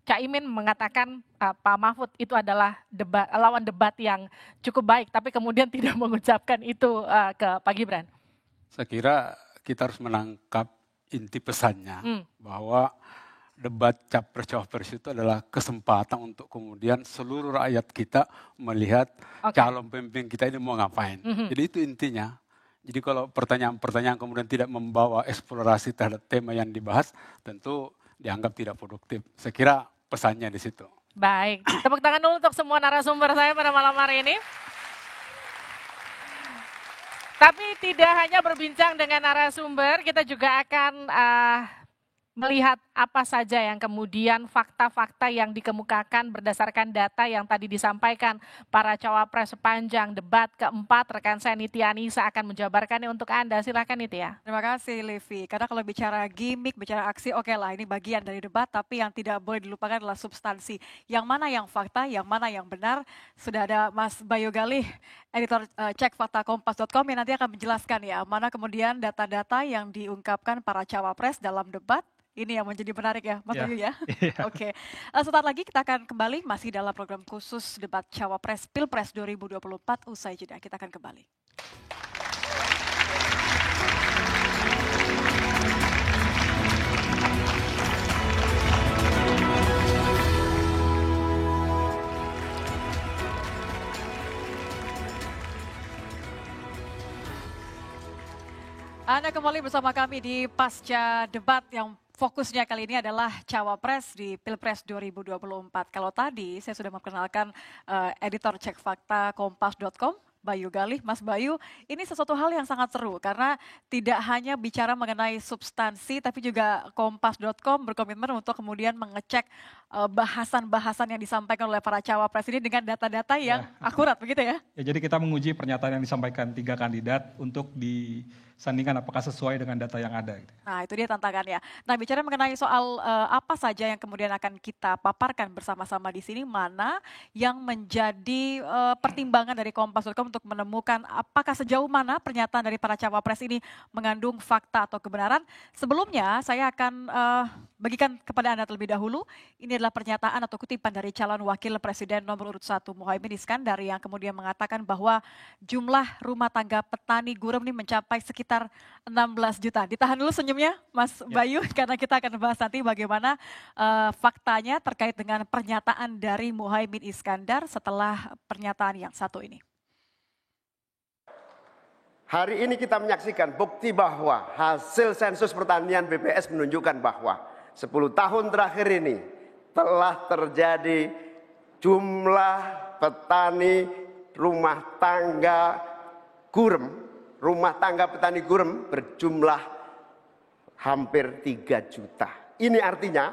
Caimin mengatakan Pak Mahfud itu adalah lawan debat yang cukup baik, tapi kemudian tidak mengucapkan itu ke Pak Gibran? Saya kira kita harus menangkap inti pesannya bahwa debat Capres-Cawapres itu adalah kesempatan untuk kemudian seluruh rakyat kita melihat calon pemimpin kita ini mau ngapain. Jadi itu intinya. Jadi kalau pertanyaan-pertanyaan kemudian tidak membawa eksplorasi terhadap tema yang dibahas, tentu dianggap tidak produktif. Saya kira pesannya di situ. Baik, tepuk tangan dulu untuk semua narasumber saya pada malam hari ini. Tapi tidak hanya berbincang dengan narasumber, kita juga akan melihat apa saja yang kemudian fakta-fakta yang dikemukakan berdasarkan data yang tadi disampaikan para cawapres sepanjang debat keempat. Rekan saya Nitya Anissa akan menjabarkannya untuk Anda. Silakan Nitya. Terima kasih Levi. Karena kalau bicara gimmick, bicara aksi, oke lah ini bagian dari debat, tapi yang tidak boleh dilupakan adalah substansi. Yang mana yang fakta, yang mana yang benar. Sudah ada Mas Bayu Galih, editor cekfaktakompas.com yang nanti akan menjelaskan ya, mana kemudian data-data yang diungkapkan para cawapres dalam debat. Ini yang menjadi menarik ya, Mas Bayu ya. Oke. Sebentar lagi kita akan kembali masih dalam program khusus debat Cawapres Pilpres 2024 usai jeda. Kita akan kembali. Anda kembali bersama kami di pasca debat yang fokusnya kali ini adalah Cawapres di Pilpres 2024. Kalau tadi saya sudah memperkenalkan editor cek fakta kompas.com, Bayu Galih. Mas Bayu, ini sesuatu hal yang sangat seru karena tidak hanya bicara mengenai substansi, tapi juga kompas.com berkomitmen untuk kemudian mengecek bahasan-bahasan yang disampaikan oleh para cawapres ini dengan data-data yang akurat, begitu ya? Ya, jadi kita menguji pernyataan yang disampaikan 3 kandidat untuk disandingkan apakah sesuai dengan data yang ada. Nah, itu dia tantangannya. Nah, bicara mengenai soal apa saja yang kemudian akan kita paparkan bersama-sama di sini, mana yang menjadi pertimbangan dari kompas.com untuk menemukan apakah sejauh mana pernyataan dari para cawapres ini mengandung fakta atau kebenaran. Sebelumnya, saya akan bagikan kepada Anda terlebih dahulu. Ini adalah pernyataan atau kutipan dari calon wakil presiden nomor urut 1 Muhaimin Iskandar yang kemudian mengatakan bahwa jumlah rumah tangga petani gurem ini mencapai sekitar 16 juta. Ditahan dulu senyumnya Mas Bayu karena kita akan bahas nanti bagaimana faktanya terkait dengan pernyataan dari Muhaimin Iskandar setelah pernyataan yang satu ini. Hari ini kita menyaksikan bukti bahwa hasil sensus pertanian BPS menunjukkan bahwa 10 tahun terakhir ini telah terjadi jumlah petani rumah tangga petani gurem berjumlah hampir 3 juta. Ini artinya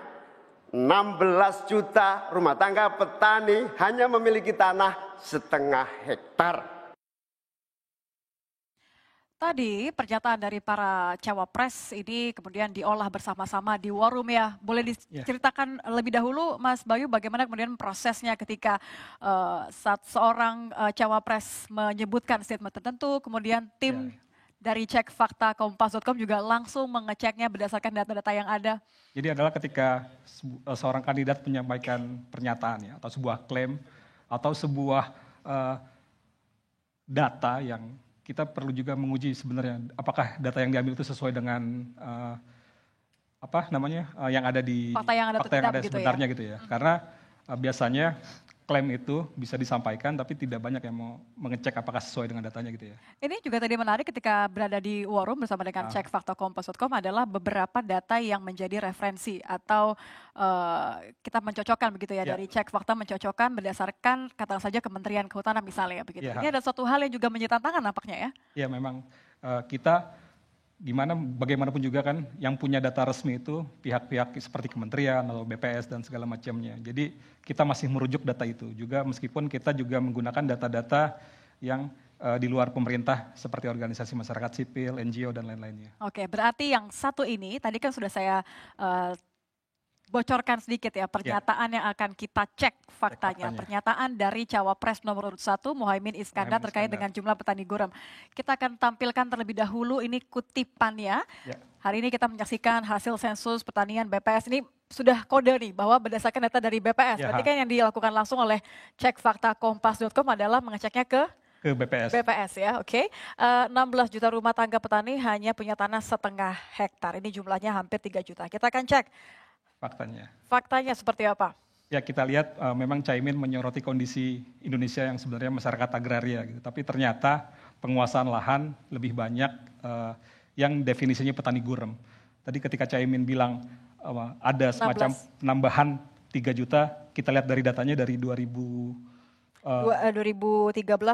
16 juta rumah tangga petani hanya memiliki tanah setengah hektar. Tadi pernyataan dari para cawapres ini kemudian diolah bersama-sama di war room ya. Boleh diceritakan lebih dahulu Mas Bayu bagaimana kemudian prosesnya ketika saat seorang cawapres menyebutkan statement tertentu, kemudian tim dari cek fakta kompas.com juga langsung mengeceknya berdasarkan data-data yang ada. Jadi adalah ketika seorang kandidat menyampaikan pernyataan ya, atau sebuah klaim atau sebuah data yang kita perlu juga menguji sebenarnya apakah data yang diambil itu sesuai dengan yang ada di fakta yang ada gitu sebenarnya gitu ya. Karena biasanya klaim itu bisa disampaikan tapi tidak banyak yang mau mengecek apakah sesuai dengan datanya gitu ya. Ini juga tadi menarik ketika berada di war room bersama dengan cek fakta kompas.com adalah beberapa data yang menjadi referensi atau kita mencocokkan begitu ya dari cek fakta mencocokkan berdasarkan katakan saja Kementerian Kehutanan misalnya begitu. Ini ada suatu hal yang juga menjadi tantangan nampaknya ya. Iya memang kita bagaimanapun juga kan yang punya data resmi itu pihak-pihak seperti kementerian atau BPS dan segala macamnya. Jadi kita masih merujuk data itu juga meskipun kita juga menggunakan data-data yang di luar pemerintah seperti organisasi masyarakat sipil, NGO dan lain-lainnya. Oke, berarti yang satu ini tadi kan sudah saya bocorkan sedikit ya pernyataan yang akan kita cek faktanya. Pernyataan dari cawapres nomor urut 1 Muhaimin Iskandar terkait dengan jumlah petani gurem. Kita akan tampilkan terlebih dahulu ini kutipannya. Hari ini kita menyaksikan hasil sensus pertanian BPS ini sudah kode nih bahwa berdasarkan data dari BPS. Berarti kan yang dilakukan langsung oleh cek fakta kompas.com adalah mengeceknya ke BPS. BPS ya, oke. 16 juta rumah tangga petani hanya punya tanah setengah hektar. Ini jumlahnya hampir 3 juta. Kita akan cek faktanya seperti apa? Ya kita lihat memang Caimin menyoroti kondisi Indonesia yang sebenarnya masyarakat agraria gitu. Tapi ternyata penguasaan lahan lebih banyak yang definisinya petani gurem. Tadi ketika Caimin bilang ada semacam penambahan 3 juta, kita lihat dari datanya dari 2013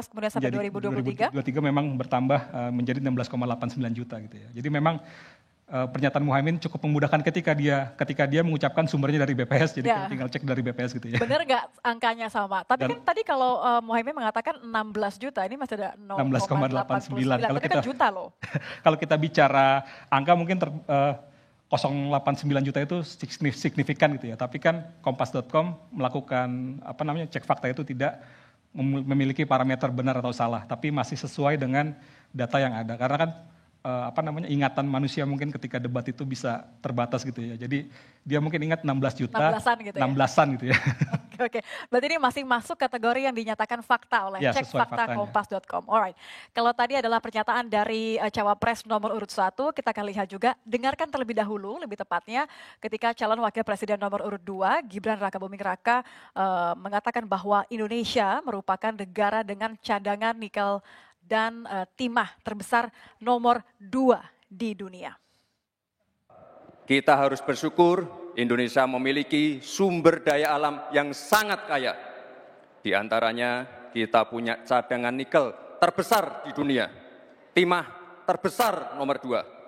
kemudian sampai 2023 memang bertambah menjadi 16,89 juta gitu ya. Jadi memang pernyataan Muhaimin cukup memudahkan ketika dia mengucapkan sumbernya dari BPS, jadi kita tinggal cek dari BPS gitu ya. Benar nggak angkanya sama? Tapi kan tadi kalau Muhaimin mengatakan 16 juta, ini masih ada 16,89. Tapi kan juta loh. Kalau kita bicara angka mungkin 0,89 juta itu signifikan gitu ya. Tapi kan kompas.com melakukan cek fakta itu tidak memiliki parameter benar atau salah, tapi masih sesuai dengan data yang ada. Karena kan ingatan manusia mungkin ketika debat itu bisa terbatas gitu ya. Jadi dia mungkin ingat 16 juta, 16-an gitu ya. Oke. Berarti ini masih masuk kategori yang dinyatakan fakta oleh cek fakta kompas.com. Alright. Kalau tadi adalah pernyataan dari cawapres nomor urut 1, kita akan lihat juga, dengarkan terlebih dahulu, lebih tepatnya ketika calon wakil presiden nomor urut 2, Gibran Rakabuming Raka mengatakan bahwa Indonesia merupakan negara dengan cadangan nikel dan timah terbesar nomor 2 di dunia. Kita harus bersyukur Indonesia memiliki sumber daya alam yang sangat kaya. Di antaranya kita punya cadangan nikel terbesar di dunia, timah terbesar nomor 2.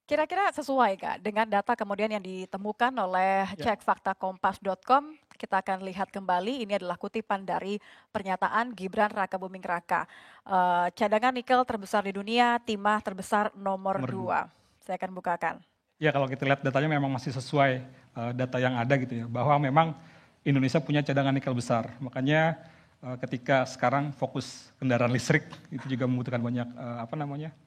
Kira-kira sesuai Kak dengan data kemudian yang ditemukan oleh cekfaktakompas.com. Kita akan lihat kembali, ini adalah kutipan dari pernyataan Gibran Rakabuming Raka. Cadangan nikel terbesar di dunia, timah terbesar nomor 2. Saya akan bukakan. Ya kalau kita lihat datanya memang masih sesuai data yang ada gitu ya. Bahwa memang Indonesia punya cadangan nikel besar. Makanya ketika sekarang fokus kendaraan listrik itu juga membutuhkan banyak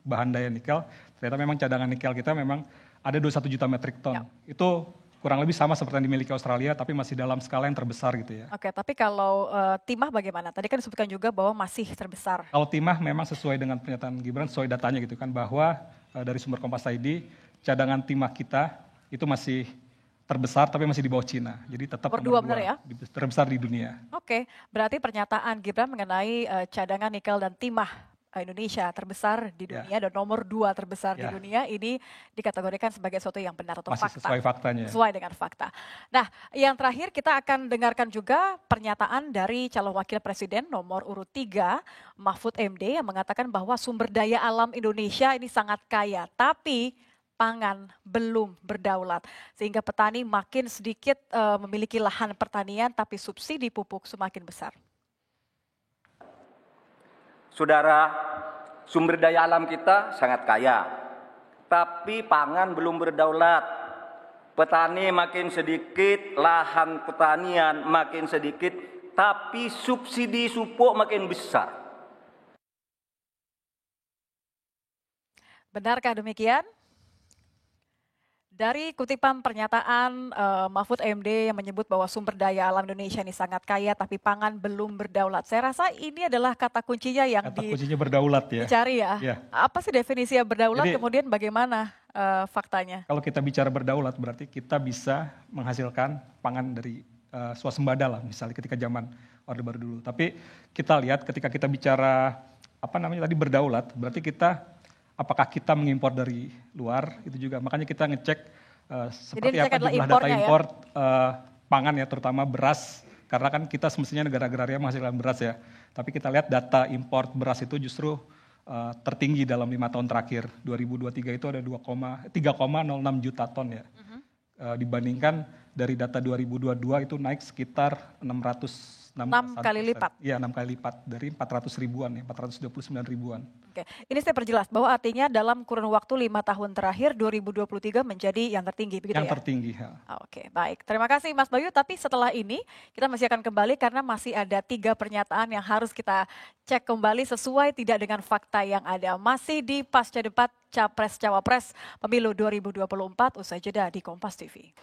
bahan daya nikel. Ternyata memang cadangan nikel kita memang ada 21 juta metrik ton. Ya. Itu kurang lebih sama seperti yang dimiliki Australia, tapi masih dalam skala yang terbesar gitu ya. Oke, tapi kalau timah bagaimana? Tadi kan disebutkan juga bahwa masih terbesar. Kalau timah memang sesuai dengan pernyataan Gibran, sesuai datanya gitu kan, bahwa dari sumber Kompas ID, cadangan timah kita itu masih terbesar tapi masih di bawah Cina. Jadi tetap nomor 2 benar ya? Terbesar di dunia. Oke, berarti pernyataan Gibran mengenai cadangan nikel dan timah Indonesia terbesar di dunia dan nomor 2 terbesar di dunia ini dikategorikan sebagai sesuatu yang benar atau masih fakta. Sesuai faktanya. Sesuai dengan fakta. Nah, yang terakhir kita akan dengarkan juga pernyataan dari calon wakil presiden nomor urut 3, Mahfud MD, yang mengatakan bahwa sumber daya alam Indonesia ini sangat kaya, tapi pangan belum berdaulat. Sehingga petani makin sedikit memiliki lahan pertanian, tapi subsidi pupuk semakin besar. Saudara, sumber daya alam kita sangat kaya, tapi pangan belum berdaulat. Petani makin sedikit, lahan pertanian makin sedikit, tapi subsidi pupuk makin besar. Benarkah demikian? Dari kutipan pernyataan Mahfud MD yang menyebut bahwa sumber daya alam Indonesia ini sangat kaya tapi pangan belum berdaulat. Saya rasa ini adalah kata kuncinya yang kuncinya berdaulat ya. Dicari ya. Apa sih definisi berdaulat, jadi, kemudian bagaimana faktanya? Kalau kita bicara berdaulat berarti kita bisa menghasilkan pangan dari swasembada lah, misalnya ketika zaman Orde Baru dulu. Tapi kita lihat ketika kita bicara tadi berdaulat, berarti kita apakah kita mengimpor dari luar, itu juga. Makanya kita ngecek seperti apa jumlah data impor pangan ya, terutama beras. Karena kan kita semestinya negara agraria menghasilkan beras ya. Tapi kita lihat data impor beras itu justru tertinggi dalam 5 tahun terakhir. 2023 itu ada 3,06 juta ton ya. Dibandingkan dari data 2022 itu naik sekitar 6 kali lipat. Iya, 6 kali lipat dari 400 ribuan ya, 429 ribuan. Oke, ini saya perjelas bahwa artinya dalam kurun waktu 5 tahun terakhir 2023 menjadi yang tertinggi begitu yang ya? Tertinggi ya. Oke, baik. Terima kasih Mas Bayu, tapi setelah ini kita masih akan kembali karena masih ada 3 pernyataan yang harus kita cek kembali sesuai tidak dengan fakta yang ada. Masih di pasca debat Capres-Cawapres Pemilu 2024 usai jeda di Kompas TV.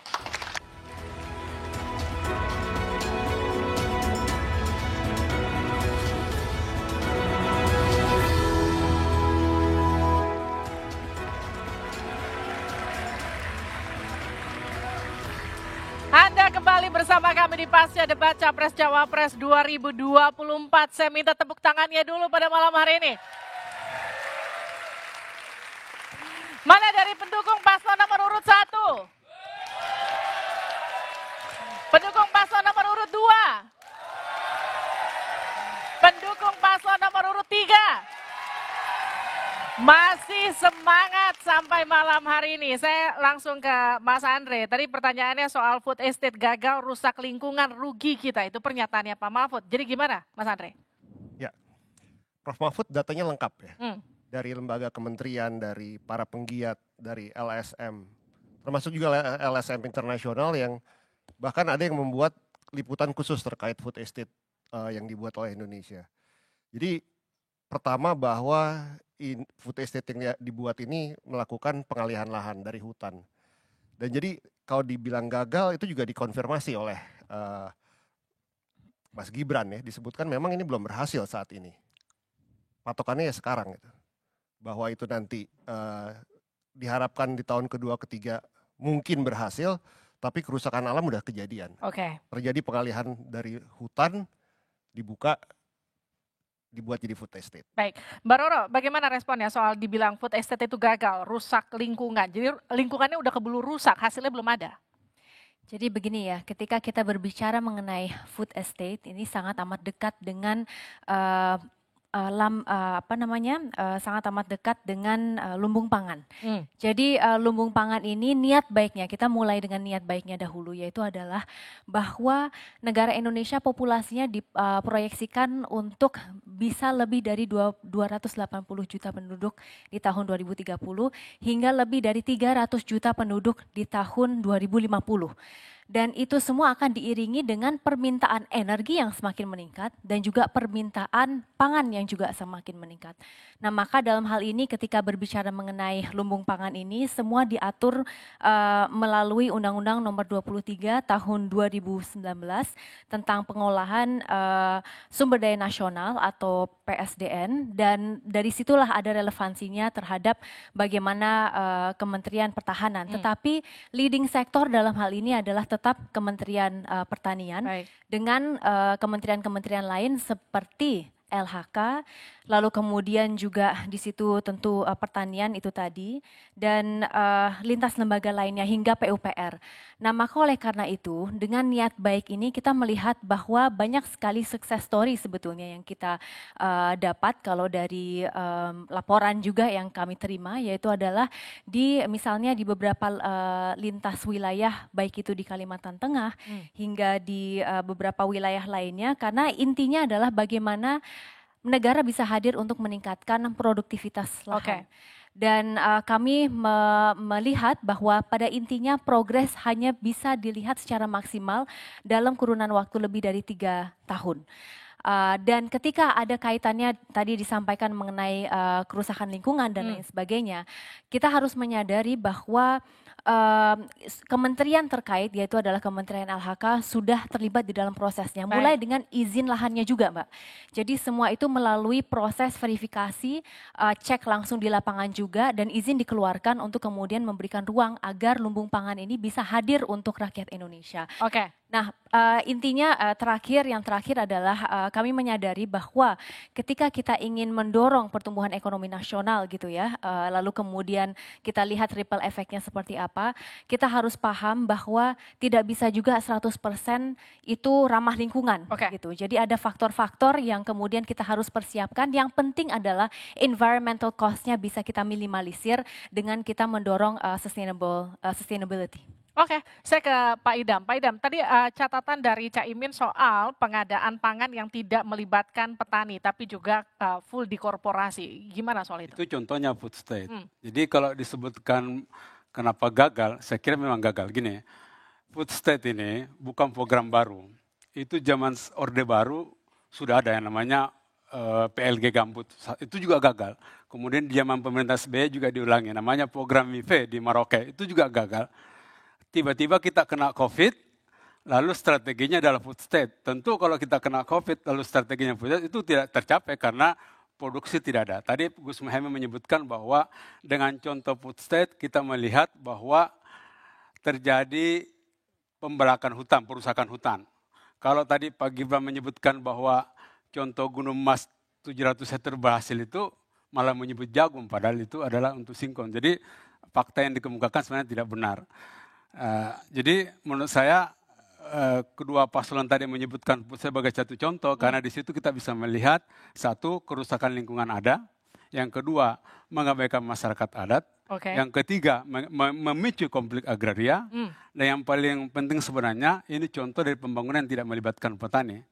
Anda kembali bersama kami di pasca debat Capres Cawapres 2024. Saya minta tepuk tangannya dulu pada malam hari ini. Mana dari pendukung paslon nomor urut 1? Pendukung paslon nomor urut 2? Pendukung paslon nomor urut 3? Masih semangat sampai malam hari ini. Saya langsung ke Mas Andre. Tadi pertanyaannya soal food estate gagal, rusak lingkungan, rugi kita. Itu pernyataannya Pak Mahfud. Jadi gimana Mas Andre? Ya, Prof Mahfud datanya lengkap ya. Dari lembaga kementerian, dari para penggiat, dari LSM. Termasuk juga LSM internasional yang bahkan ada yang membuat liputan khusus terkait food estate yang dibuat oleh Indonesia. Jadi pertama bahwa food estate yang dibuat ini melakukan pengalihan lahan dari hutan. Dan jadi kalau dibilang gagal itu juga dikonfirmasi oleh Mas Gibran ya, disebutkan memang ini belum berhasil saat ini. Patokannya ya sekarang gitu. Bahwa itu nanti diharapkan di tahun kedua ketiga mungkin berhasil, tapi kerusakan alam udah kejadian. Oke. Terjadi pengalihan dari hutan dibuka dibuat jadi food estate. Baik, Mbak Roro, bagaimana responnya soal dibilang food estate itu gagal, rusak lingkungan. Jadi lingkungannya udah keburu rusak, hasilnya belum ada. Jadi begini ya, ketika kita berbicara mengenai food estate, ini sangat amat dekat dengan sangat amat dekat dengan lumbung pangan. Jadi lumbung pangan ini niat baiknya, kita mulai dengan niat baiknya dahulu, yaitu adalah bahwa negara Indonesia populasinya diproyeksikan untuk bisa lebih dari 280 juta penduduk di tahun 2030 hingga lebih dari 300 juta penduduk di tahun 2050. Dan itu semua akan diiringi dengan permintaan energi yang semakin meningkat dan juga permintaan pangan yang juga semakin meningkat. Nah, maka dalam hal ini ketika berbicara mengenai lumbung pangan ini semua diatur melalui Undang-Undang Nomor 23 Tahun 2019 tentang pengolahan sumber daya nasional atau PSDN, dan dari situlah ada relevansinya terhadap bagaimana Kementerian Pertahanan. Tetapi leading sektor dalam hal ini adalah tetap Kementerian Pertanian. Baik. Dengan kementerian-kementerian lain seperti LHK, lalu kemudian juga di situ tentu pertanian itu tadi, dan lintas lembaga lainnya hingga PUPR. Nah, maka oleh karena itu dengan niat baik ini kita melihat bahwa banyak sekali success story sebetulnya yang kita dapat kalau dari laporan juga yang kami terima, yaitu adalah misalnya di beberapa lintas wilayah baik itu di Kalimantan Tengah hingga di beberapa wilayah lainnya, karena intinya adalah bagaimana negara bisa hadir untuk meningkatkan produktivitas lahan. Dan kami melihat bahwa pada intinya progres hanya bisa dilihat secara maksimal dalam kurunan waktu lebih dari 3 tahun. Dan ketika ada kaitannya tadi disampaikan mengenai kerusakan lingkungan dan lain sebagainya, kita harus menyadari bahwa kementerian terkait, yaitu adalah Kementerian LHK, sudah terlibat di dalam prosesnya, mulai dengan izin lahannya juga, Mbak. Jadi semua itu melalui proses verifikasi, cek langsung di lapangan juga, dan izin dikeluarkan untuk kemudian memberikan ruang agar lumbung pangan ini bisa hadir untuk rakyat Indonesia. Nah, intinya yang terakhir adalah kami menyadari bahwa ketika kita ingin mendorong pertumbuhan ekonomi nasional gitu ya, lalu kemudian kita lihat ripple efeknya seperti apa, kita harus paham bahwa tidak bisa juga 100% itu ramah lingkungan gitu. Jadi ada faktor-faktor yang kemudian kita harus persiapkan. Yang penting adalah environmental cost-nya bisa kita minimalisir dengan kita mendorong sustainability. Saya ke Pak Idam. Pak Idam, tadi catatan dari Caimin soal pengadaan pangan yang tidak melibatkan petani, tapi juga full di korporasi. Gimana soal itu? Itu contohnya food state. Jadi kalau disebutkan kenapa gagal, saya kira memang gagal. Gini, food state ini bukan program baru. Itu zaman Orde Baru sudah ada yang namanya PLG Gambut. Itu juga gagal. Kemudian di zaman pemerintah SBY juga diulangi. Namanya program MIFE di Maroke. Itu juga gagal. Tiba-tiba kita kena COVID, lalu strateginya adalah food state. Tentu kalau kita kena COVID, lalu strateginya food state, itu tidak tercapai karena produksi tidak ada. Tadi Gus Muhaimin menyebutkan bahwa dengan contoh food state, kita melihat bahwa terjadi pembalakan hutan, perusakan hutan. Kalau tadi Pak Gibran menyebutkan bahwa contoh Gunung Mas 700 hektar berhasil itu, malah menyebut jagung, padahal itu adalah untuk singkong. Jadi fakta yang dikemukakan sebenarnya tidak benar. Jadi menurut saya kedua paslon tadi menyebutkan sebagai satu contoh karena di situ kita bisa melihat satu, kerusakan lingkungan ada, yang kedua mengabaikan masyarakat adat, yang ketiga memicu konflik agraria, dan yang paling penting sebenarnya ini contoh dari pembangunan yang tidak melibatkan petani.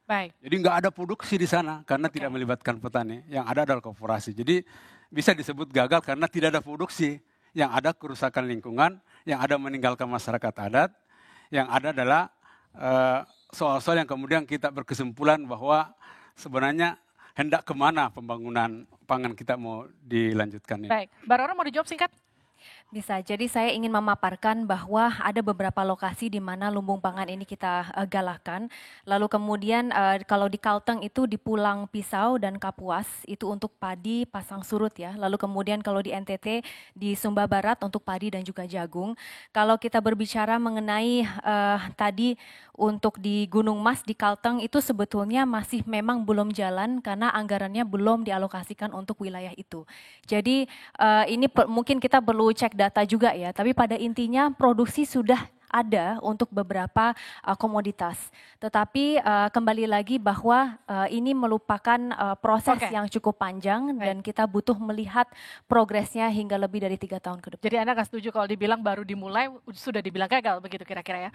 Jadi nggak ada produksi di sana karena tidak melibatkan petani, yang ada adalah korporasi. Jadi bisa disebut gagal karena tidak ada produksi. Yang ada kerusakan lingkungan, yang ada meninggalkan masyarakat adat, yang ada adalah soal-soal yang kemudian kita berkesimpulan bahwa sebenarnya hendak kemana pembangunan pangan kita mau dilanjutkan ini. Baik, Mbak Roro mau dijawab singkat? Bisa, jadi saya ingin memaparkan bahwa ada beberapa lokasi di mana lumbung pangan ini kita galakkan. Lalu kemudian kalau di Kalteng itu di Pulang Pisau dan Kapuas itu untuk padi pasang surut ya. Lalu kemudian kalau di NTT di Sumba Barat untuk padi dan juga jagung. Kalau kita berbicara mengenai tadi untuk di Gunung Mas di Kalteng itu sebetulnya masih memang belum jalan karena anggarannya belum dialokasikan untuk wilayah itu. Jadi ini mungkin kita perlu cek data juga ya, tapi pada intinya produksi sudah ada untuk beberapa komoditas. Tetapi kembali lagi bahwa ini merupakan proses yang cukup panjang dan kita butuh melihat progresnya hingga lebih dari 3 tahun ke depan. Jadi Anda nggak setuju kalau dibilang baru dimulai sudah dibilang gagal begitu kira-kira ya.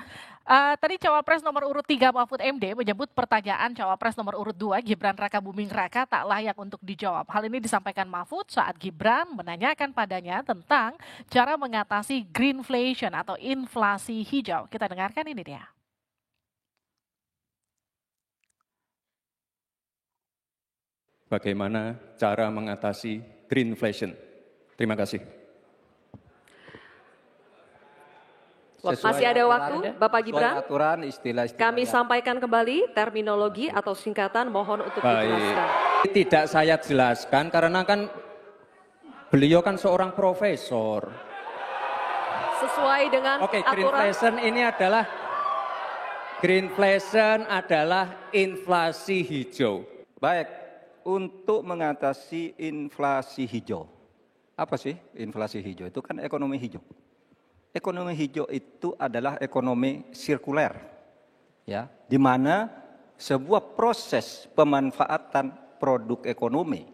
Tadi Cawapres nomor urut 3 Mahfud MD menyebut pertanyaan Cawapres nomor urut 2 Gibran Rakabuming Raka tak layak untuk dijawab. Hal ini disampaikan Mahfud saat Gibran menanyakan padanya tentang cara mengatasi greenflation atau inflasi hijau. Kita dengarkan ini dia. Bagaimana cara mengatasi greenflation? Terima kasih. Masih ada waktu, Bapak Gibran. Aturan, istilah Kami sampaikan kembali terminologi atau singkatan, mohon untuk dijelaskan. Tidak saya jelaskan karena kan beliau kan seorang profesor. Sesuai dengan aturan. Greenflation adalah inflasi hijau. Baik, untuk mengatasi inflasi hijau. Apa sih inflasi hijau? Itu kan ekonomi hijau. Ekonomi hijau itu adalah ekonomi sirkuler, ya, di mana sebuah proses pemanfaatan produk ekonomi,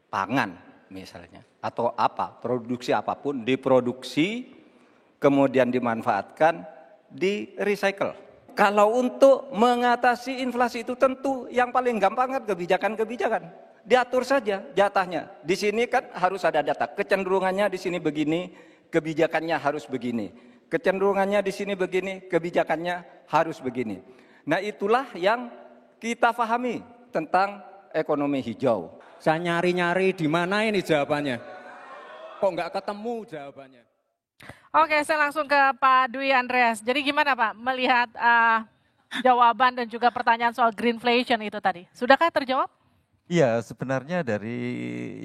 pangan misalnya, atau apa, produksi apapun diproduksi, kemudian dimanfaatkan, di recycle. Kalau untuk mengatasi inflasi itu tentu yang paling gampang kan kebijakan-kebijakan. Diatur saja jatahnya. Di sini kan harus ada data. Kecenderungannya di sini begini, kebijakannya harus begini. Kecenderungannya di sini begini, kebijakannya harus begini. Nah itulah yang kita pahami tentang ekonomi hijau. Saya nyari-nyari di mana ini jawabannya. Kok nggak ketemu jawabannya? Oke, saya langsung ke Pak Dwi Andreas. Jadi gimana Pak melihat jawaban dan juga pertanyaan soal greenflation itu tadi? Sudahkah terjawab? Iya, sebenarnya dari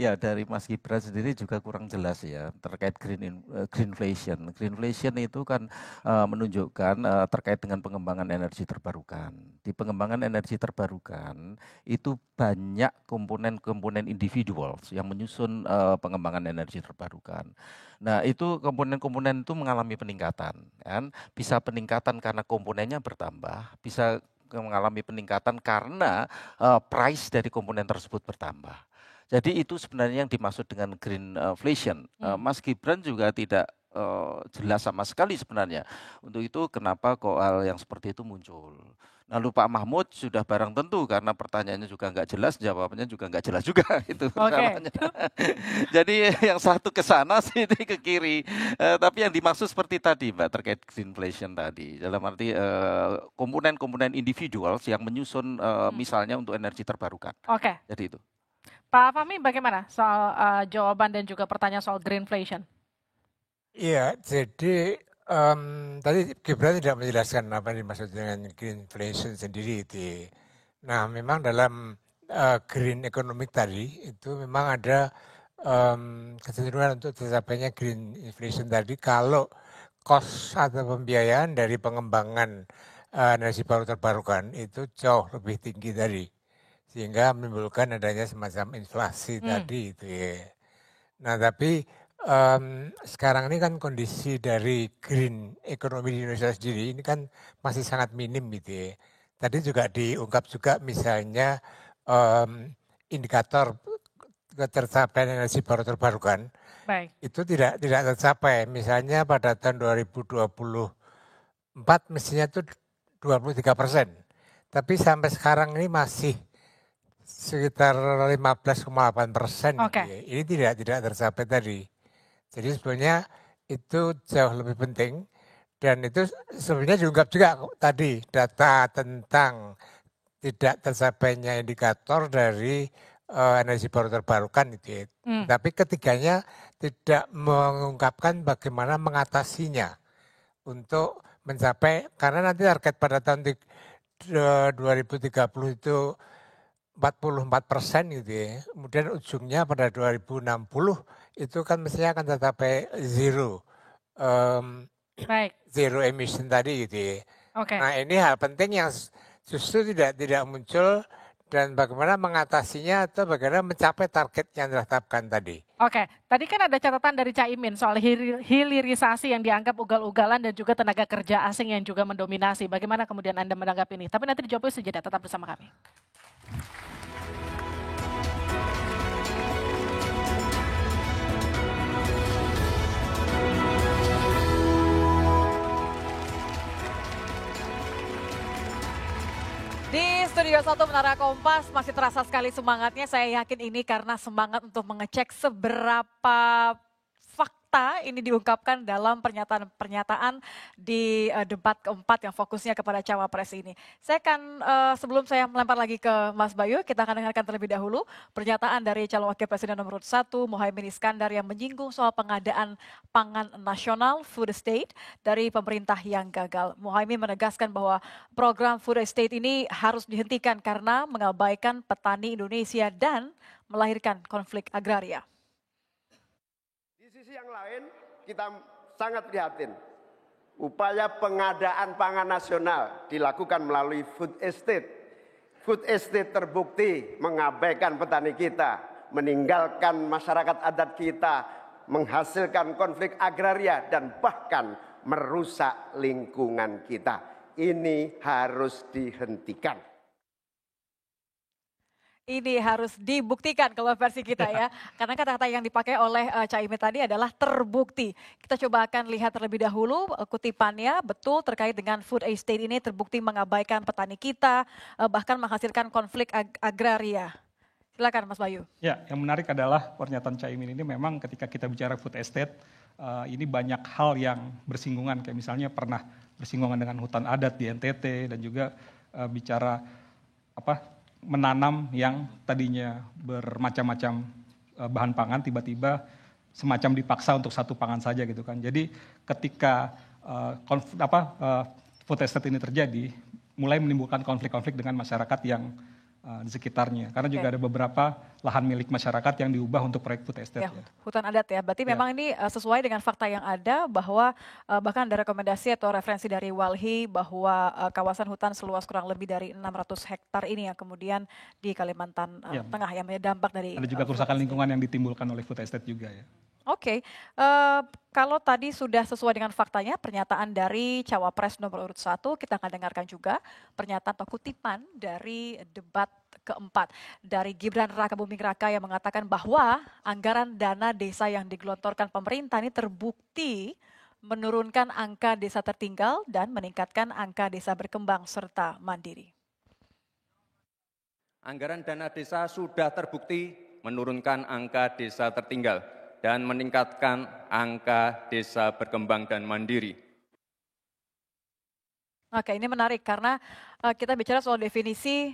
Mas Gibran sendiri juga kurang jelas ya terkait greenflation. Greenflation itu kan menunjukkan terkait dengan pengembangan energi terbarukan. Di pengembangan energi terbarukan itu banyak komponen-komponen individual yang menyusun pengembangan energi terbarukan. Nah, itu komponen-komponen itu mengalami peningkatan, kan? Bisa peningkatan karena komponennya bertambah, bisa mengalami peningkatan karena price dari komponen tersebut bertambah. Jadi itu sebenarnya yang dimaksud dengan greenflation. Mas Gibran juga tidak jelas sama sekali sebenarnya. Untuk itu kenapa kok hal yang seperti itu muncul. Lalu Pak Mahfud sudah barang tentu karena pertanyaannya juga nggak jelas, jawabannya juga nggak jelas juga itu. Jadi yang satu ke sana, sini ke kiri. Tapi yang dimaksud seperti tadi Mbak terkait greenflation tadi. Dalam arti komponen-komponen individual yang menyusun misalnya untuk energi terbarukan. Oke. Jadi itu. Pak Fahmi bagaimana soal jawaban dan juga pertanyaan soal greenflation? Iya, jadi tadi Gibran tidak menjelaskan apa yang dimaksud dengan greenflation sendiri itu. Nah, memang dalam green economic tadi itu memang ada kecenderungan untuk tercapainya green inflation tadi kalau cost atau pembiayaan dari pengembangan energi baru terbarukan itu jauh lebih tinggi tadi. Sehingga menimbulkan adanya semacam inflasi tadi itu ya. Nah, tapi sekarang ini kan kondisi dari green economy di Indonesia sendiri ini kan masih sangat minim gitu ya. Tadi juga diungkap juga misalnya indikator ketercapaian energi baru terbarukan. Baik. Itu tidak tercapai. Misalnya pada tahun 2024 mestinya itu 23%. Tapi sampai sekarang ini masih sekitar 15,8%. Okay. Ini tidak tercapai tadi. Jadi sebenarnya itu jauh lebih penting dan itu sebenarnya diungkap juga tadi data tentang tidak tercapainya indikator dari energi baru terbarukan itu. Tapi ketiganya tidak mengungkapkan bagaimana mengatasinya untuk mencapai karena nanti target pada tahun 2030 itu 44% gitu ya. Kemudian ujungnya pada 2060 itu kan mestinya akan tercapai zero emission tadi gitu ya. Oke. Nah ini hal penting yang justru tidak muncul dan bagaimana mengatasinya atau bagaimana mencapai target yang ditetapkan tadi. Oke, tadi kan ada catatan dari Caimin soal hilirisasi yang dianggap ugal-ugalan dan juga tenaga kerja asing yang juga mendominasi. Bagaimana kemudian Anda menanggapi ini? Tapi nanti dijawab sejenak, tetap bersama kami. Di Studio 1 Menara Kompas masih terasa sekali semangatnya. Saya yakin ini karena semangat untuk mengecek seberapa fakta ini diungkapkan dalam pernyataan di debat keempat yang fokusnya kepada cawapres ini. Saya akan, sebelum saya melempar lagi ke Mas Bayu, kita akan dengarkan terlebih dahulu pernyataan dari calon wakil presiden nomor 1, Muhaimin Iskandar, yang menyinggung soal pengadaan pangan nasional, food estate, dari pemerintah yang gagal. Muhaimin menegaskan bahwa program food estate ini harus dihentikan karena mengabaikan petani Indonesia dan melahirkan konflik agraria. Yang lain kita sangat prihatin. Upaya pengadaan pangan nasional dilakukan melalui food estate. Food estate terbukti mengabaikan petani kita, meninggalkan masyarakat adat kita, menghasilkan konflik agraria dan bahkan merusak lingkungan kita. Ini harus dihentikan. Ini harus dibuktikan kalau versi kita ya. Karena kata-kata yang dipakai oleh Caimin tadi adalah terbukti. Kita coba akan lihat terlebih dahulu kutipannya, betul terkait dengan food estate ini terbukti mengabaikan petani kita, bahkan menghasilkan konflik agraria. Silakan Mas Bayu. Ya, yang menarik adalah pernyataan Caimin ini memang ketika kita bicara food estate, ini banyak hal yang bersinggungan. Kayak misalnya pernah bersinggungan dengan hutan adat di NTT dan juga bicara menanam yang tadinya bermacam-macam bahan pangan tiba-tiba semacam dipaksa untuk satu pangan saja gitu kan. Jadi ketika food estate ini terjadi, mulai menimbulkan konflik-konflik dengan masyarakat yang di sekitarnya. Karena juga ada beberapa lahan milik masyarakat yang diubah untuk proyek food estate. Ya, hutan adat ya. Berarti memang ini sesuai dengan fakta yang ada bahwa bahkan ada rekomendasi atau referensi dari Walhi bahwa kawasan hutan seluas kurang lebih dari 600 hektar ini yang kemudian di Kalimantan Tengah yang dampak dari... Ada juga kerusakan lingkungan yang ditimbulkan oleh food estate juga ya. Oke, kalau tadi sudah sesuai dengan faktanya pernyataan dari Cawapres nomor urut 1, kita akan dengarkan juga pernyataan atau kutipan dari debat keempat dari Gibran Raka Buming Raka yang mengatakan bahwa anggaran dana desa yang digelontorkan pemerintah ini terbukti menurunkan angka desa tertinggal dan meningkatkan angka desa berkembang serta mandiri. Anggaran dana desa sudah terbukti menurunkan angka desa tertinggal dan meningkatkan angka desa berkembang dan mandiri. Oke, ini menarik karena kita bicara soal definisi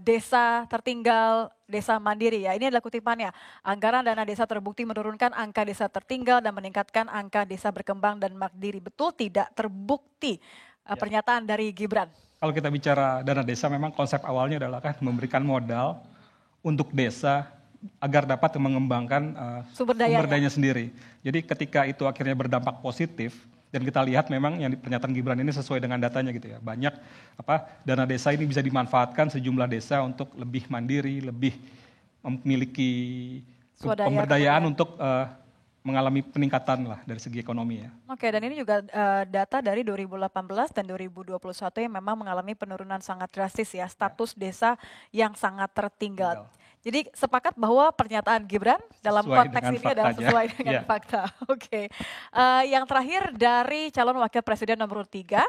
desa tertinggal, desa mandiri ya. Ini adalah kutipannya. Anggaran dana desa terbukti menurunkan angka desa tertinggal dan meningkatkan angka desa berkembang dan mandiri. Betul tidak terbukti pernyataan dari Gibran? Kalau kita bicara dana desa memang konsep awalnya adalah kan memberikan modal untuk desa agar dapat mengembangkan sumber dayanya sendiri. Jadi ketika itu akhirnya berdampak positif dan kita lihat memang yang pernyataan Gibran ini sesuai dengan datanya gitu ya. Banyak dana desa ini bisa dimanfaatkan sejumlah desa untuk lebih mandiri, lebih memiliki pemberdayaan untuk mengalami peningkatan lah dari segi ekonomi ya. Oke, dan ini juga data dari 2018 dan 2021 yang memang mengalami penurunan sangat drastis ya, status desa yang sangat tertinggal. Jadi sepakat bahwa pernyataan Gibran dalam konteks ini adalah sesuai dengan fakta. Oke. Yang terakhir dari calon wakil presiden nomor 3,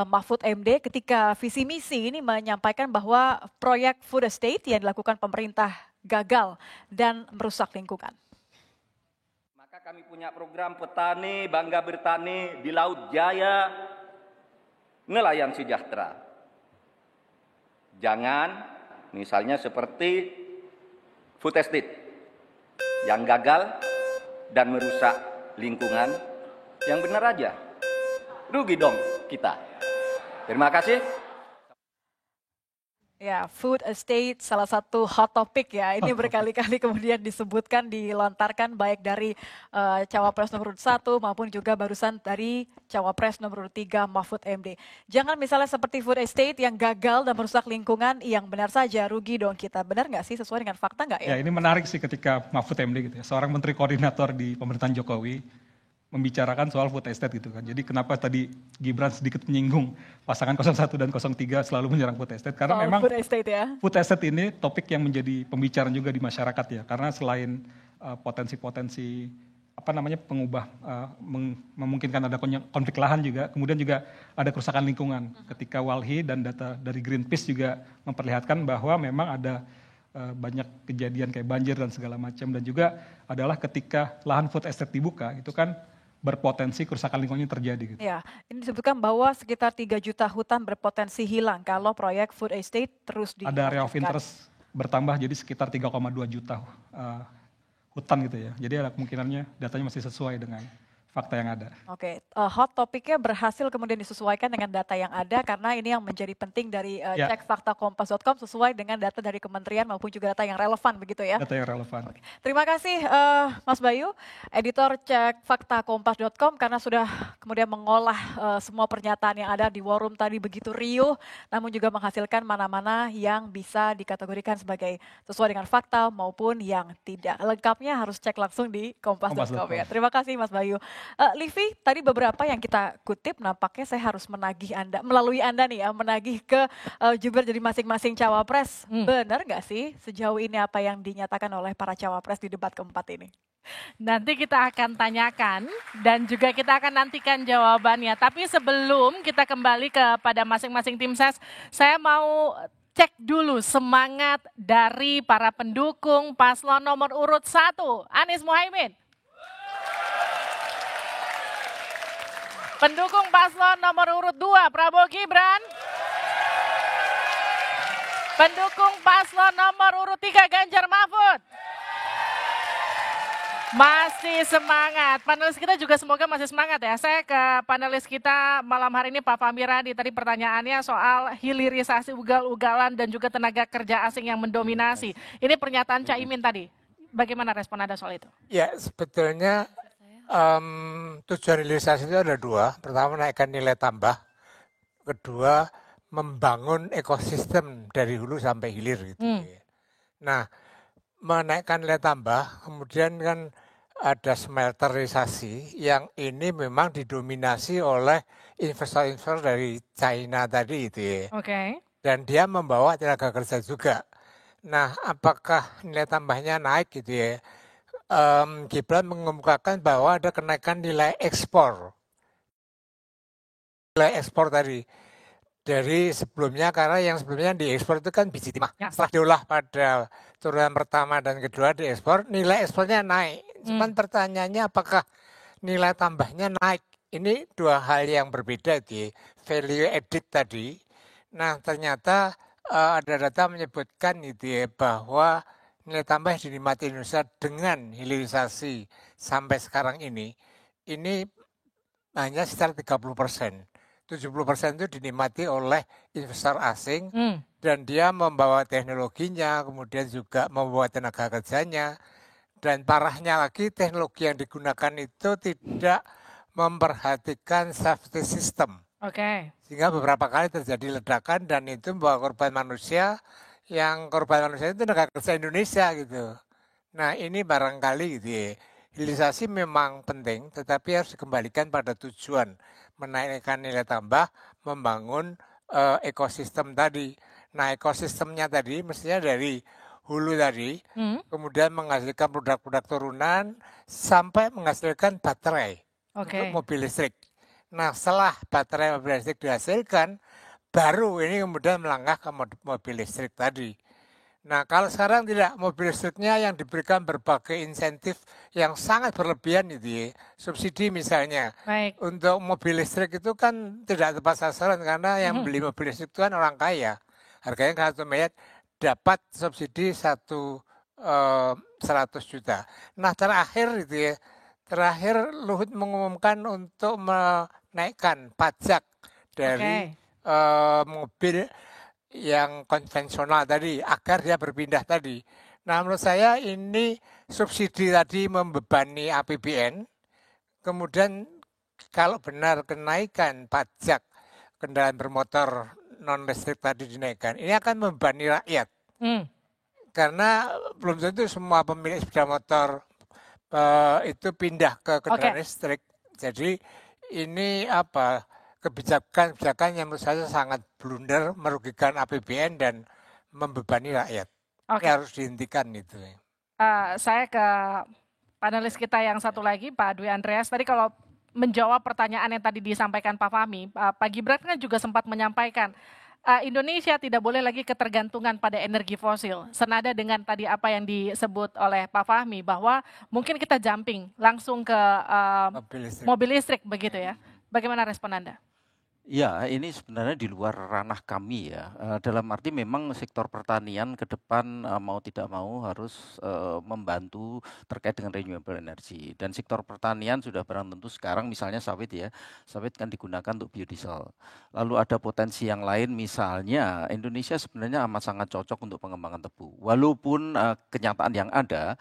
Mahfud MD, ketika visi misi ini menyampaikan bahwa proyek food estate yang dilakukan pemerintah gagal dan merusak lingkungan. Maka kami punya program petani, bangga bertani di Laut Jaya, nelayan sejahtera. Jangan misalnya seperti food estate yang gagal dan merusak lingkungan, yang benar aja. Rugi dong kita. Terima kasih. Ya, food estate salah satu hot topic ya. Ini berkali-kali kemudian disebutkan, dilontarkan baik dari Cawapres nomor 1 maupun juga barusan dari Cawapres nomor 3 Mahfud MD. Jangan misalnya seperti food estate yang gagal dan merusak lingkungan, yang benar saja rugi dong kita. Benar nggak sih, sesuai dengan fakta nggak ya? Ya, ini menarik sih ketika Mahfud MD gitu ya, seorang menteri koordinator di pemerintahan Jokowi membicarakan soal food estate gitu kan. Jadi kenapa tadi Gibran sedikit menyinggung pasangan 01 dan 03 selalu menyerang food estate, karena memang food estate ya. Food estate ini topik yang menjadi pembicaraan juga di masyarakat ya, karena selain potensi-potensi pengubah memungkinkan ada konflik lahan juga, kemudian juga ada kerusakan lingkungan. Ketika Walhi dan data dari Greenpeace juga memperlihatkan bahwa memang ada banyak kejadian kayak banjir dan segala macam, dan juga adalah ketika lahan food estate dibuka itu kan berpotensi kerusakan lingkungannya terjadi gitu. Ya, ini disebutkan bahwa sekitar 3 juta hutan berpotensi hilang kalau proyek food estate terus Ada area of interest bertambah jadi sekitar 3,2 juta hutan gitu ya. Jadi ada kemungkinannya datanya masih sesuai dengan fakta yang ada. Oke, hot topiknya berhasil kemudian disesuaikan dengan data yang ada, karena ini yang menjadi penting dari cek fakta kompas.com sesuai dengan data dari kementerian maupun juga data yang relevan begitu ya. Data yang relevan. Oke. Terima kasih Mas Bayu, editor cek fakta kompas.com, karena sudah kemudian mengolah semua pernyataan yang ada di war room tadi begitu riuh, namun juga menghasilkan mana-mana yang bisa dikategorikan sebagai sesuai dengan fakta maupun yang tidak. Lengkapnya harus cek langsung di kompas.com ya. Terima kasih Mas Bayu. Livi, tadi beberapa yang kita kutip nampaknya saya harus menagih Anda, melalui Anda nih ya, menagih ke jubir dari masing-masing cawapres. Benar nggak sih sejauh ini apa yang dinyatakan oleh para cawapres di debat keempat ini? Nanti kita akan tanyakan dan juga kita akan nantikan jawabannya. Tapi sebelum kita kembali kepada masing-masing tim ses, saya mau cek dulu semangat dari para pendukung paslon nomor urut 1, Anies Muhaimin. Pendukung paslon nomor urut 2, Prabowo Gibran. Pendukung paslon nomor urut 3, Ganjar Mahfud. Masih semangat. Panelis kita juga semoga masih semangat ya. Saya ke panelis kita malam hari ini, Pak Fahmi Radi. Tadi pertanyaannya soal hilirisasi ugal-ugalan dan juga tenaga kerja asing yang mendominasi. Ini pernyataan Caimin tadi. Bagaimana respon Anda soal itu? Ya, sebetulnya tujuan hilirisasi itu ada 2. Pertama, menaikkan nilai tambah. Kedua, membangun ekosistem dari hulu sampai hilir gitu. Nah, menaikkan nilai tambah, kemudian kan ada smelterisasi yang ini memang didominasi oleh investor-investor dari China tadi itu ya. Dan dia membawa tenaga kerja juga. Nah, apakah nilai tambahnya naik gitu ya? Gibran mengemukakan bahwa ada kenaikan nilai ekspor. Nilai ekspor tadi dari sebelumnya, karena yang sebelumnya diekspor itu kan biji timah. Setelah diolah pada turunan pertama dan kedua diekspor, nilai ekspornya naik. Cuman pertanyaannya apakah nilai tambahnya naik? Ini 2 hal yang berbeda di value added tadi. Nah, ternyata ada data menyebutkan itu ya, bahwa nilai tambah yang dinikmati Indonesia dengan hilirisasi sampai sekarang ini hanya sekitar 30%. 70% itu dinikmati oleh investor asing dan dia membawa teknologinya, kemudian juga membawa tenaga kerjanya. Dan parahnya lagi, teknologi yang digunakan itu tidak memperhatikan safety system. Sehingga beberapa kali terjadi ledakan dan itu membawa korban manusia. Yang korban manusia itu tenaga kerja Indonesia gitu. Nah, ini barangkali gitu ya. Hilirisasi memang penting, tetapi harus dikembalikan pada tujuan menaikkan nilai tambah, membangun ekosistem tadi. Nah, ekosistemnya tadi mestinya dari hulu tadi, kemudian menghasilkan produk-produk turunan sampai menghasilkan baterai untuk mobil listrik. Nah, setelah baterai mobil listrik dihasilkan, baru ini kemudian melangkah ke mobil listrik tadi. Nah, kalau sekarang tidak, mobil listriknya yang diberikan berbagai insentif yang sangat berlebihan itu ya. Subsidi misalnya. Untuk mobil listrik itu kan tidak tepat sasaran karena yang beli mobil listrik itu kan orang kaya. Harganya 1 miliar dapat subsidi 100 juta. Nah, terakhir itu ya. Terakhir Luhut mengumumkan untuk menaikkan pajak dari mobil yang konvensional tadi, agar dia berpindah tadi. Nah menurut saya ini subsidi tadi membebani APBN, kemudian kalau benar kenaikan pajak kendaraan bermotor non listrik tadi dinaikkan, ini akan membebani rakyat. Karena belum tentu semua pemilik sepeda motor itu pindah ke kendaraan listrik. Jadi ini kebijakan yang menurut saya sangat blunder, merugikan APBN dan membebani rakyat. Harus dihentikan itu. Saya ke panelis kita yang satu lagi, Pak Dwi Andreas. Tadi kalau menjawab pertanyaan yang tadi disampaikan Pak Fahmi, Pak Gibran kan juga sempat menyampaikan Indonesia tidak boleh lagi ketergantungan pada energi fosil. Senada dengan tadi apa yang disebut oleh Pak Fahmi bahwa mungkin kita jumping langsung ke mobil listrik begitu ya. Bagaimana respon Anda? Ya, ini sebenarnya di luar ranah kami ya. Dalam arti memang sektor pertanian ke depan mau tidak mau harus membantu terkait dengan renewable energy. Dan sektor pertanian sudah barang tentu sekarang misalnya sawit ya. Sawit kan digunakan untuk biodiesel. Lalu ada potensi yang lain misalnya Indonesia sebenarnya amat sangat cocok untuk pengembangan tebu. Walaupun kenyataan yang ada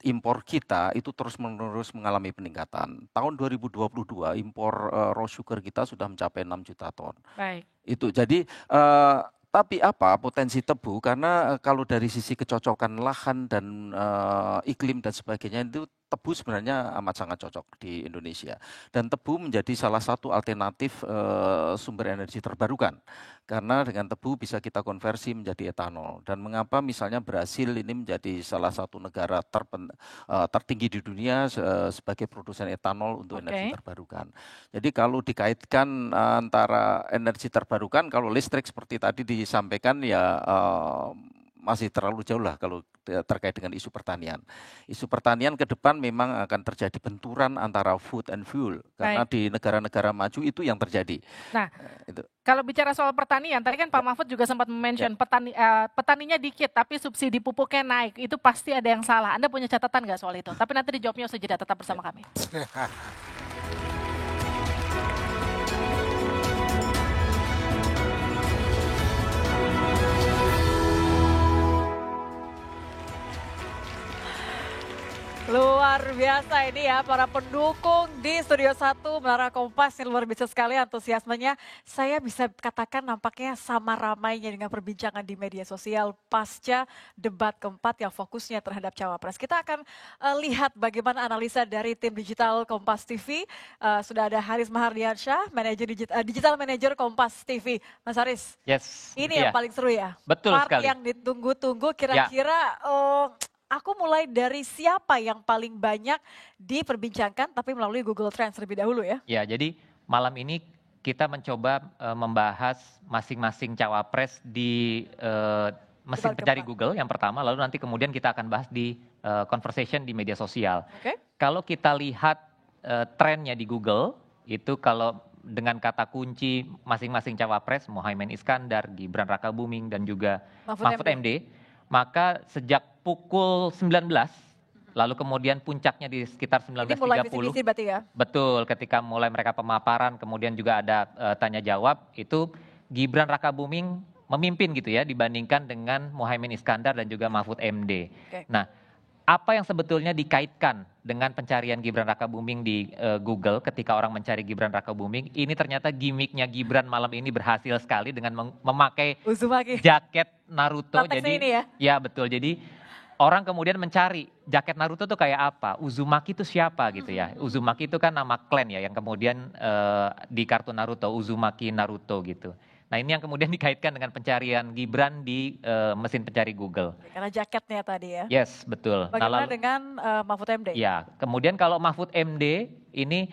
impor kita itu terus-menerus mengalami peningkatan. Tahun 2022 impor raw sugar kita sudah mencapai 6 juta ton. Baik. Itu jadi tapi potensi tebu karena kalau dari sisi kecocokan lahan dan iklim dan sebagainya itu tebu sebenarnya amat sangat cocok di Indonesia. Dan tebu menjadi salah satu alternatif sumber energi terbarukan. Karena dengan tebu bisa kita konversi menjadi etanol. Dan mengapa misalnya Brasil ini menjadi salah satu negara tertinggi di dunia sebagai produsen etanol untuk energi terbarukan. Jadi kalau dikaitkan antara energi terbarukan, kalau listrik seperti tadi disampaikan ya masih terlalu jauh lah kalau terkait dengan isu pertanian. Isu pertanian ke depan memang akan terjadi benturan antara food and fuel. Karena di negara-negara maju itu yang terjadi. Nah, kalau bicara soal pertanian, tadi kan Pak Mahfud juga sempat mention petaninya dikit tapi subsidi pupuknya naik. Itu pasti ada yang salah. Anda punya catatan nggak soal itu? Tapi nanti dijawabnya usai jeda, tetap bersama kami. Luar biasa ini ya para pendukung di Studio 1 Menara Kompas yang luar biasa sekali antusiasmenya. Saya bisa katakan nampaknya sama ramainya dengan perbincangan di media sosial pasca debat keempat yang fokusnya terhadap Cawapres. Kita akan lihat bagaimana analisa dari tim digital Kompas TV. Sudah ada Haris Mahardiansyah, digital manager Kompas TV. Mas Haris, ini yang paling seru ya? Betul sekali. Yang ditunggu-tunggu kira-kira... Aku mulai dari siapa yang paling banyak diperbincangkan tapi melalui Google Trends terlebih dahulu ya. Ya, jadi malam ini kita mencoba membahas masing-masing cawapres di mesin pencari Google yang pertama, lalu nanti kemudian kita akan bahas di conversation di media sosial. Kalau kita lihat trennya di Google, itu kalau dengan kata kunci masing-masing cawapres, Muhaimin Iskandar, Gibran Rakabuming, dan juga Mahfud MD, maka sejak pukul 19, lalu kemudian puncaknya di sekitar 19.30. Mulai visi-visi berarti ya? Betul, ketika mulai mereka pemaparan, kemudian juga ada tanya jawab, itu Gibran Rakabuming memimpin gitu ya, dibandingkan dengan Muhaimin Iskandar dan juga Mahfud MD. Nah, apa yang sebetulnya dikaitkan dengan pencarian Gibran Rakabuming di Google ketika orang mencari Gibran Rakabuming, ini ternyata gimmicknya Gibran malam ini berhasil sekali dengan memakai jaket Naruto. Jadi ya betul, jadi orang kemudian mencari jaket Naruto tuh kayak apa, Uzumaki itu siapa gitu ya. Uzumaki itu kan nama klan ya yang kemudian di kartu Naruto, Uzumaki Naruto gitu. Nah ini yang kemudian dikaitkan dengan pencarian Gibran di mesin pencari Google. Karena jaketnya tadi ya? Yes, betul. Bagaimana dengan Mahfud MD? Ya, kemudian kalau Mahfud MD ini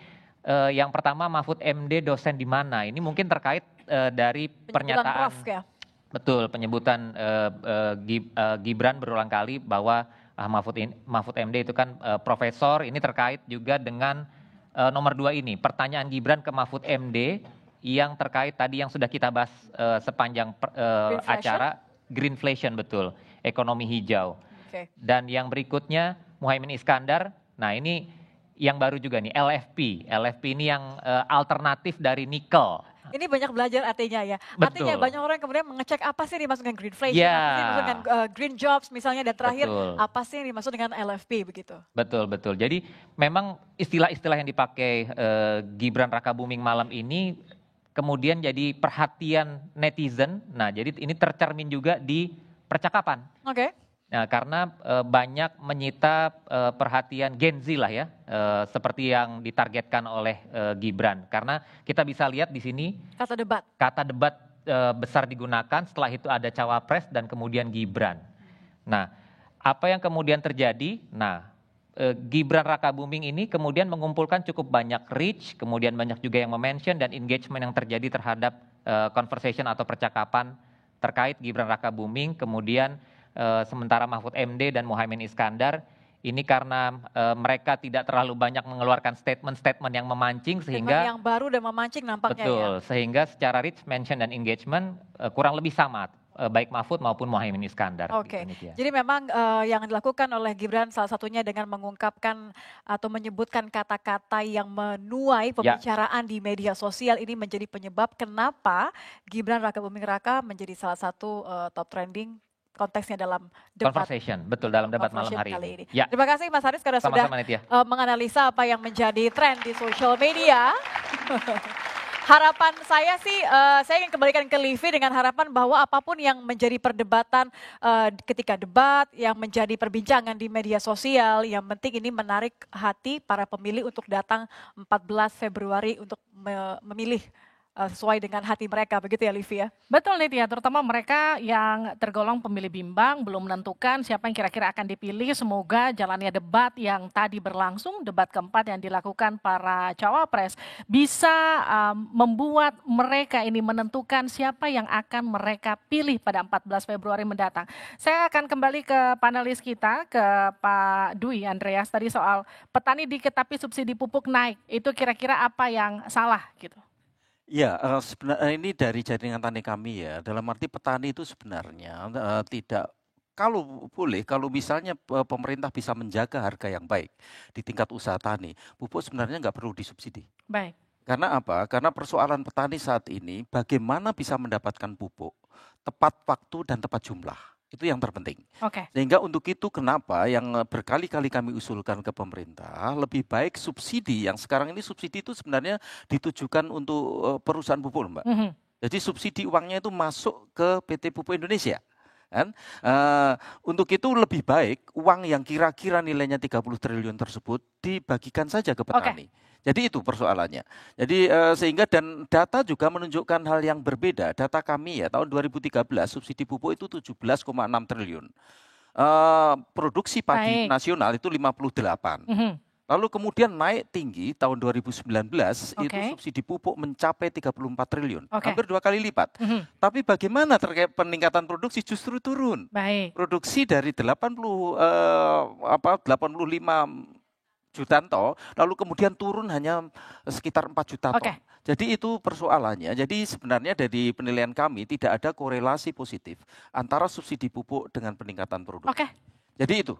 yang pertama Mahfud MD dosen di mana? Ini mungkin terkait dari pernyataan. Prof, ya? Betul, penyebutan Gibran berulang kali bahwa Mahfud MD itu kan profesor. Ini terkait juga dengan nomor 2 ini, pertanyaan Gibran ke Mahfud MD yang terkait tadi yang sudah kita bahas sepanjang acara, greenflation, betul, ekonomi hijau. Dan yang berikutnya Muhaimin Iskandar, nah ini yang baru juga nih, LFP. LFP ini yang alternatif dari nikel. Ini banyak belajar artinya ya. Betul. Artinya banyak orang kemudian mengecek apa sih yang dimaksud dengan greenflation, Ya. apa sih yang dimaksud dengan green jobs misalnya, dan terakhir Betul. apa sih yang dimaksud dengan LFP begitu. Betul, betul. Jadi memang istilah-istilah yang dipakai Gibran Rakabuming malam ini kemudian jadi perhatian netizen. Nah, jadi ini tercermin juga di percakapan. Oke. Nah, karena banyak menyita perhatian Gen Z lah ya, seperti yang ditargetkan oleh Gibran. Karena kita bisa lihat di sini Kata debat besar digunakan, setelah itu ada cawapres dan kemudian Gibran. Nah, apa yang kemudian terjadi? Nah, Gibran Rakabuming ini kemudian mengumpulkan cukup banyak reach, kemudian banyak juga yang mention dan engagement yang terjadi terhadap conversation atau percakapan terkait Gibran Rakabuming, kemudian sementara Mahfud MD dan Muhaimin Iskandar ini karena mereka tidak terlalu banyak mengeluarkan statement-statement yang memancing sehingga yang baru dan memancing nampaknya betul, ya. sehingga secara reach, mention dan engagement kurang lebih sama baik Mahfud maupun Muhaimin Iskandar. Oke, Gitu, jadi memang yang dilakukan oleh Gibran salah satunya dengan mengungkapkan atau menyebutkan kata-kata yang menuai pembicaraan di media sosial ini menjadi penyebab kenapa Gibran Rakabuming Raka menjadi salah satu top trending konteksnya dalam debat. Conversation, betul, dalam debat malam hari kali ini. Ya. Terima kasih Mas Haris karena Sama-sama, sudah Nitya. menganalisa apa yang menjadi tren di social media. Harapan saya sih, saya ingin kembalikan ke Livi dengan harapan bahwa apapun yang menjadi perdebatan ketika debat, yang menjadi perbincangan di media sosial, yang penting ini menarik hati para pemilih untuk datang 14 Februari untuk memilih sesuai dengan hati mereka, begitu ya Livi ya? Betul Nitya, terutama mereka yang tergolong pemilih bimbang, belum menentukan siapa yang kira-kira akan dipilih. Semoga jalannya debat yang tadi berlangsung, debat keempat yang dilakukan para cawapres, bisa membuat mereka ini menentukan siapa yang akan mereka pilih pada 14 Februari mendatang. Saya akan kembali ke panelis kita, ke Pak Dwi Andreas, tadi soal petani diketapi subsidi pupuk naik, itu kira-kira apa yang salah gitu? Ya, sebenarnya ini dari jaringan tani kami ya, dalam arti petani itu sebenarnya tidak, kalau boleh, kalau misalnya pemerintah bisa menjaga harga yang baik di tingkat usaha tani, pupuk sebenarnya nggak perlu disubsidi. Baik. Karena apa? Karena persoalan petani saat ini, bagaimana bisa mendapatkan pupuk tepat waktu dan tepat jumlah. Itu yang terpenting. Oke. Sehingga untuk itu kenapa yang berkali-kali kami usulkan ke pemerintah, lebih baik subsidi, yang sekarang ini subsidi itu sebenarnya ditujukan untuk perusahaan pupuk, Mbak. Jadi subsidi uangnya itu masuk ke PT Pupuk Indonesia. Kan? Untuk itu lebih baik uang yang kira-kira nilainya 30 triliun tersebut dibagikan saja ke petani. Jadi itu persoalannya. Jadi sehingga dan data juga menunjukkan hal yang berbeda. Data kami ya tahun 2013 subsidi pupuk itu 17,6 triliun. Produksi padi nasional itu 58. Lalu kemudian naik tinggi tahun 2019 itu subsidi pupuk mencapai 34 triliun. Hampir 2 kali lipat. Tapi bagaimana terkait peningkatan produksi justru turun. Baik. Produksi dari 85 juta ton, lalu kemudian turun hanya sekitar 4 juta ton. Jadi itu persoalannya. Jadi sebenarnya dari penilaian kami tidak ada korelasi positif antara subsidi pupuk dengan peningkatan produksi. Jadi itu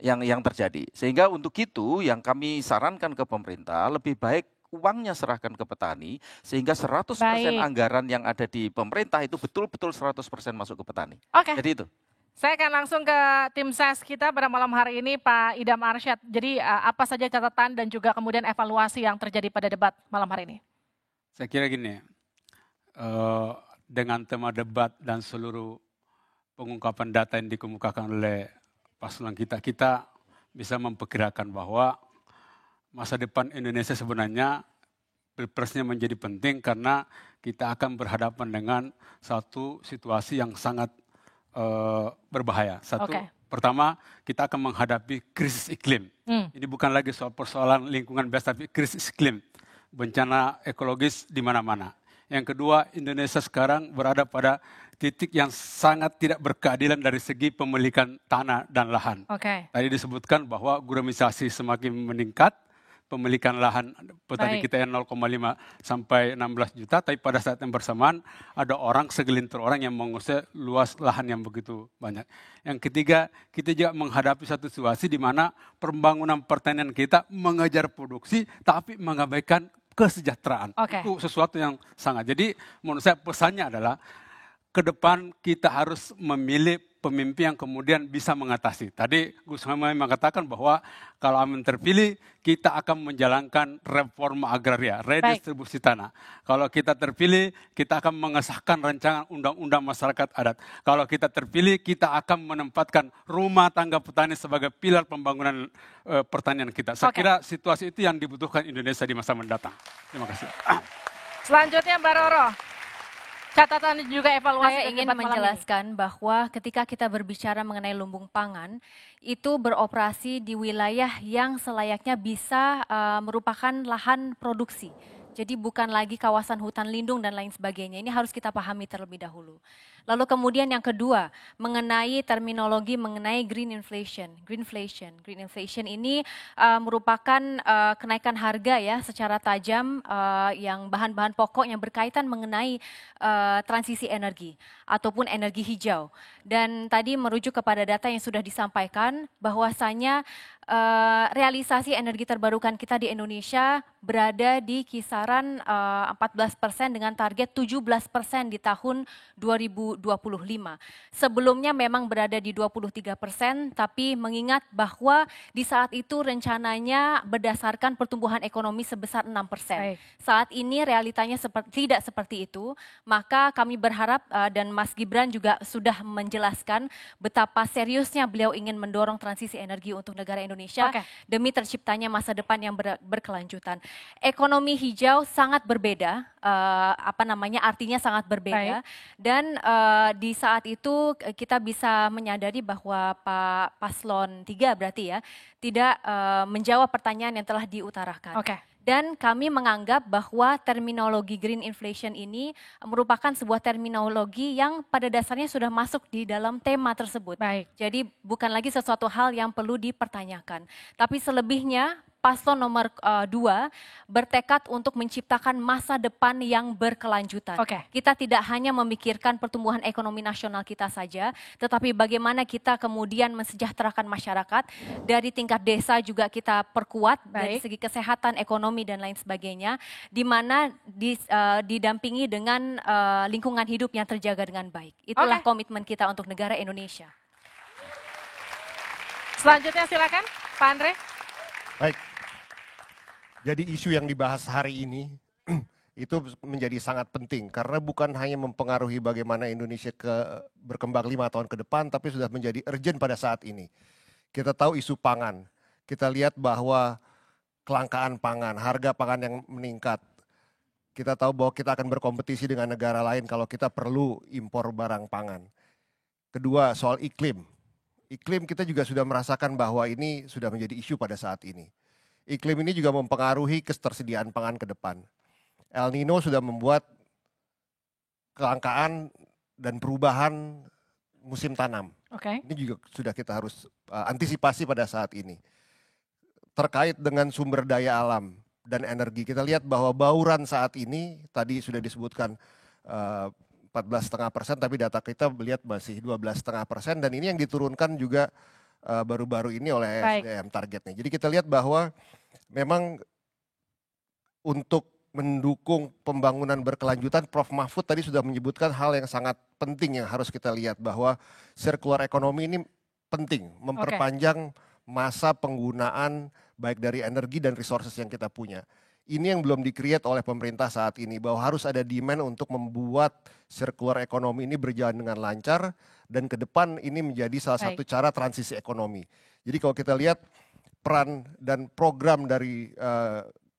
yang terjadi. Sehingga untuk itu yang kami sarankan ke pemerintah, lebih baik uangnya serahkan ke petani, sehingga 100% anggaran yang ada di pemerintah itu betul-betul 100% masuk ke petani. Jadi itu. Saya akan langsung ke tim ses kita pada malam hari ini, Pak Idam Arsyad. Jadi apa saja catatan dan juga kemudian evaluasi yang terjadi pada debat malam hari ini? Saya kira gini, dengan tema debat dan seluruh pengungkapan data yang dikemukakan oleh paslon kita bisa memperkirakan bahwa masa depan Indonesia sebenarnya Pilpresnya menjadi penting karena kita akan berhadapan dengan satu situasi yang sangat berbahaya. Pertama, kita akan menghadapi krisis iklim. Ini bukan lagi soal persoalan lingkungan biasa, tapi krisis iklim. Bencana ekologis di mana-mana. Yang kedua, Indonesia sekarang berada pada titik yang sangat tidak berkeadilan dari segi pemilikan tanah dan lahan. Tadi disebutkan bahwa guramisasi semakin meningkat, pemilikan lahan petani kita yang 0,5 sampai 16 juta, tapi pada saat yang bersamaan ada segelintir orang yang menguasai luas lahan yang begitu banyak. Yang ketiga, kita juga menghadapi satu situasi di mana pembangunan pertanian kita mengejar produksi, tapi mengabaikan kesejahteraan. Itu sesuatu yang sangat. Jadi menurut saya pesannya adalah ke depan kita harus memilih pemimpin yang kemudian bisa mengatasi. Tadi Gus Muhaimin mengatakan bahwa kalau Amin terpilih, kita akan menjalankan reforma agraria, redistribusi tanah. Kalau kita terpilih, kita akan mengesahkan rancangan undang-undang masyarakat adat. Kalau kita terpilih, kita akan menempatkan rumah tangga petani sebagai pilar pembangunan pertanian kita. Saya kira situasi itu yang dibutuhkan Indonesia di masa mendatang. Terima kasih. Selanjutnya Mbak Roro. Catatan dan juga evaluasi. Saya ingin menjelaskan bahwa ketika kita berbicara mengenai lumbung pangan, itu beroperasi di wilayah yang selayaknya bisa merupakan lahan produksi. Jadi bukan lagi kawasan hutan lindung dan lain sebagainya. Ini harus kita pahami terlebih dahulu. Lalu kemudian yang kedua, mengenai terminologi mengenai green inflation. Green inflation ini merupakan kenaikan harga ya secara tajam yang bahan-bahan pokok yang berkaitan mengenai transisi energi ataupun energi hijau. Dan tadi merujuk kepada data yang sudah disampaikan bahwasanya realisasi energi terbarukan kita di Indonesia berada di kisaran 14% dengan target 17% di tahun 2025. Sebelumnya memang berada di 23%, tapi mengingat bahwa di saat itu rencananya berdasarkan pertumbuhan ekonomi sebesar 6%. Saat ini realitanya tidak seperti itu, maka kami berharap dan Mas Gibran juga sudah menjelaskan betapa seriusnya beliau ingin mendorong transisi energi untuk negara Indonesia demi terciptanya masa depan yang berkelanjutan. Ekonomi hijau sangat berbeda, artinya sangat berbeda. Dan di saat itu kita bisa menyadari bahwa Pak Paslon 3 berarti ya tidak menjawab pertanyaan yang telah diutarakan. Dan kami menganggap bahwa terminologi green inflation ini merupakan sebuah terminologi yang pada dasarnya sudah masuk di dalam tema tersebut. Jadi bukan lagi sesuatu hal yang perlu dipertanyakan. Tapi selebihnya Paslon nomor 2 bertekad untuk menciptakan masa depan yang berkelanjutan. Kita tidak hanya memikirkan pertumbuhan ekonomi nasional kita saja, tetapi bagaimana kita kemudian mensejahterakan masyarakat. Dari tingkat desa juga kita perkuat dari segi kesehatan, ekonomi dan lain sebagainya, di mana didampingi dengan lingkungan hidup yang terjaga dengan baik. Itulah komitmen kita untuk negara Indonesia. Selanjutnya silakan Pak Andre. Baik. Jadi isu yang dibahas hari ini itu menjadi sangat penting karena bukan hanya mempengaruhi bagaimana Indonesia berkembang 5 tahun ke depan, tapi sudah menjadi urgent pada saat ini. Kita tahu isu pangan, kita lihat bahwa kelangkaan pangan, harga pangan yang meningkat. Kita tahu bahwa kita akan berkompetisi dengan negara lain kalau kita perlu impor barang pangan. Kedua, soal iklim. Iklim kita juga sudah merasakan bahwa ini sudah menjadi isu pada saat ini. Iklim ini juga mempengaruhi ketersediaan pangan ke depan. El Nino sudah membuat kelangkaan dan perubahan musim tanam. Ini juga sudah kita harus antisipasi pada saat ini. Terkait dengan sumber daya alam dan energi, kita lihat bahwa bauran saat ini tadi sudah disebutkan 14,5%, tapi data kita melihat masih 12,5%, dan ini yang diturunkan juga baru-baru ini oleh SDM targetnya. Jadi kita lihat bahwa memang untuk mendukung pembangunan berkelanjutan, Prof. Mahfud tadi sudah menyebutkan hal yang sangat penting yang harus kita lihat, bahwa circular economy ini penting, memperpanjang masa penggunaan baik dari energi dan resources yang kita punya. Ini yang belum di-create oleh pemerintah saat ini, bahwa harus ada demand untuk membuat circular economy ini berjalan dengan lancar, dan ke depan ini menjadi salah satu cara transisi ekonomi. Jadi kalau kita lihat peran dan program dari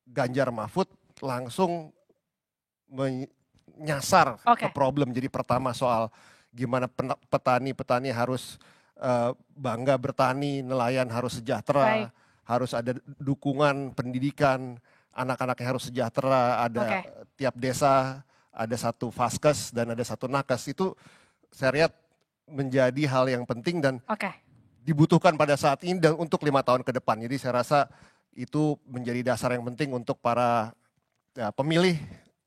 Ganjar Mahfud langsung menyasar ke problem. Jadi pertama soal gimana petani harus bangga bertani, nelayan harus sejahtera, harus ada dukungan pendidikan, anak-anaknya harus sejahtera, ada tiap desa ada satu vaskes dan ada satu nakes. Itu saya lihat menjadi hal yang penting dan dibutuhkan pada saat ini dan untuk 5 tahun ke depan. Jadi saya rasa itu menjadi dasar yang penting untuk para pemilih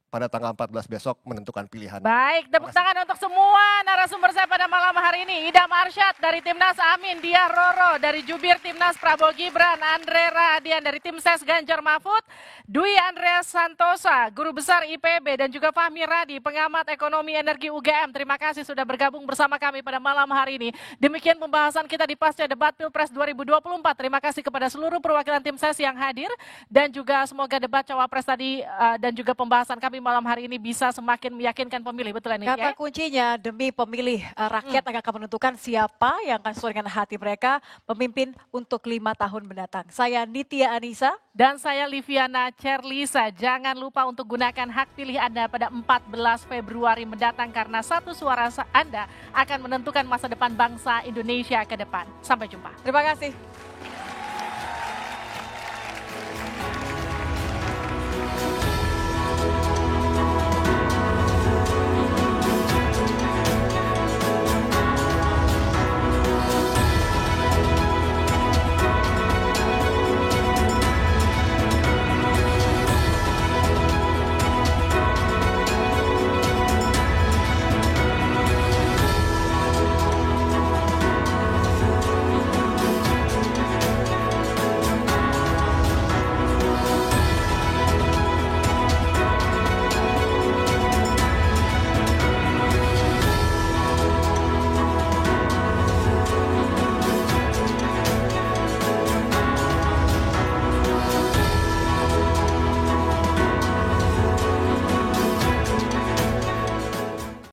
pada tanggal 14 besok menentukan pilihan. Baik, tepuk tangan untuk semua narasumber saya pada malam hari ini. Idam Arsyad dari Timnas Amin, Diah Roro dari Jubir Timnas Prabowo Gibran, Andre Radian dari Tim Ses Ganjar Mahfud, Dwi Andreas Santosa, Guru Besar IPB, dan juga Fahmi Radi, Pengamat Ekonomi Energi UGM. Terima kasih sudah bergabung bersama kami pada malam hari ini. Demikian pembahasan kita di pasca debat Pilpres 2024. Terima kasih kepada seluruh perwakilan Tim Ses yang hadir, dan juga semoga debat Cawapres tadi dan juga pembahasan kami malam hari ini bisa semakin meyakinkan pemilih, betul ini? Kata kuncinya demi pemilih rakyat akan menentukan siapa yang akan sesuai dengan hati mereka memimpin untuk 5 tahun mendatang. Saya Nitya Anissa dan saya Liviana Cerlisa. Jangan lupa untuk gunakan hak pilih Anda pada 14 Februari mendatang karena satu suara Anda akan menentukan masa depan bangsa Indonesia ke depan. Sampai jumpa. Terima kasih.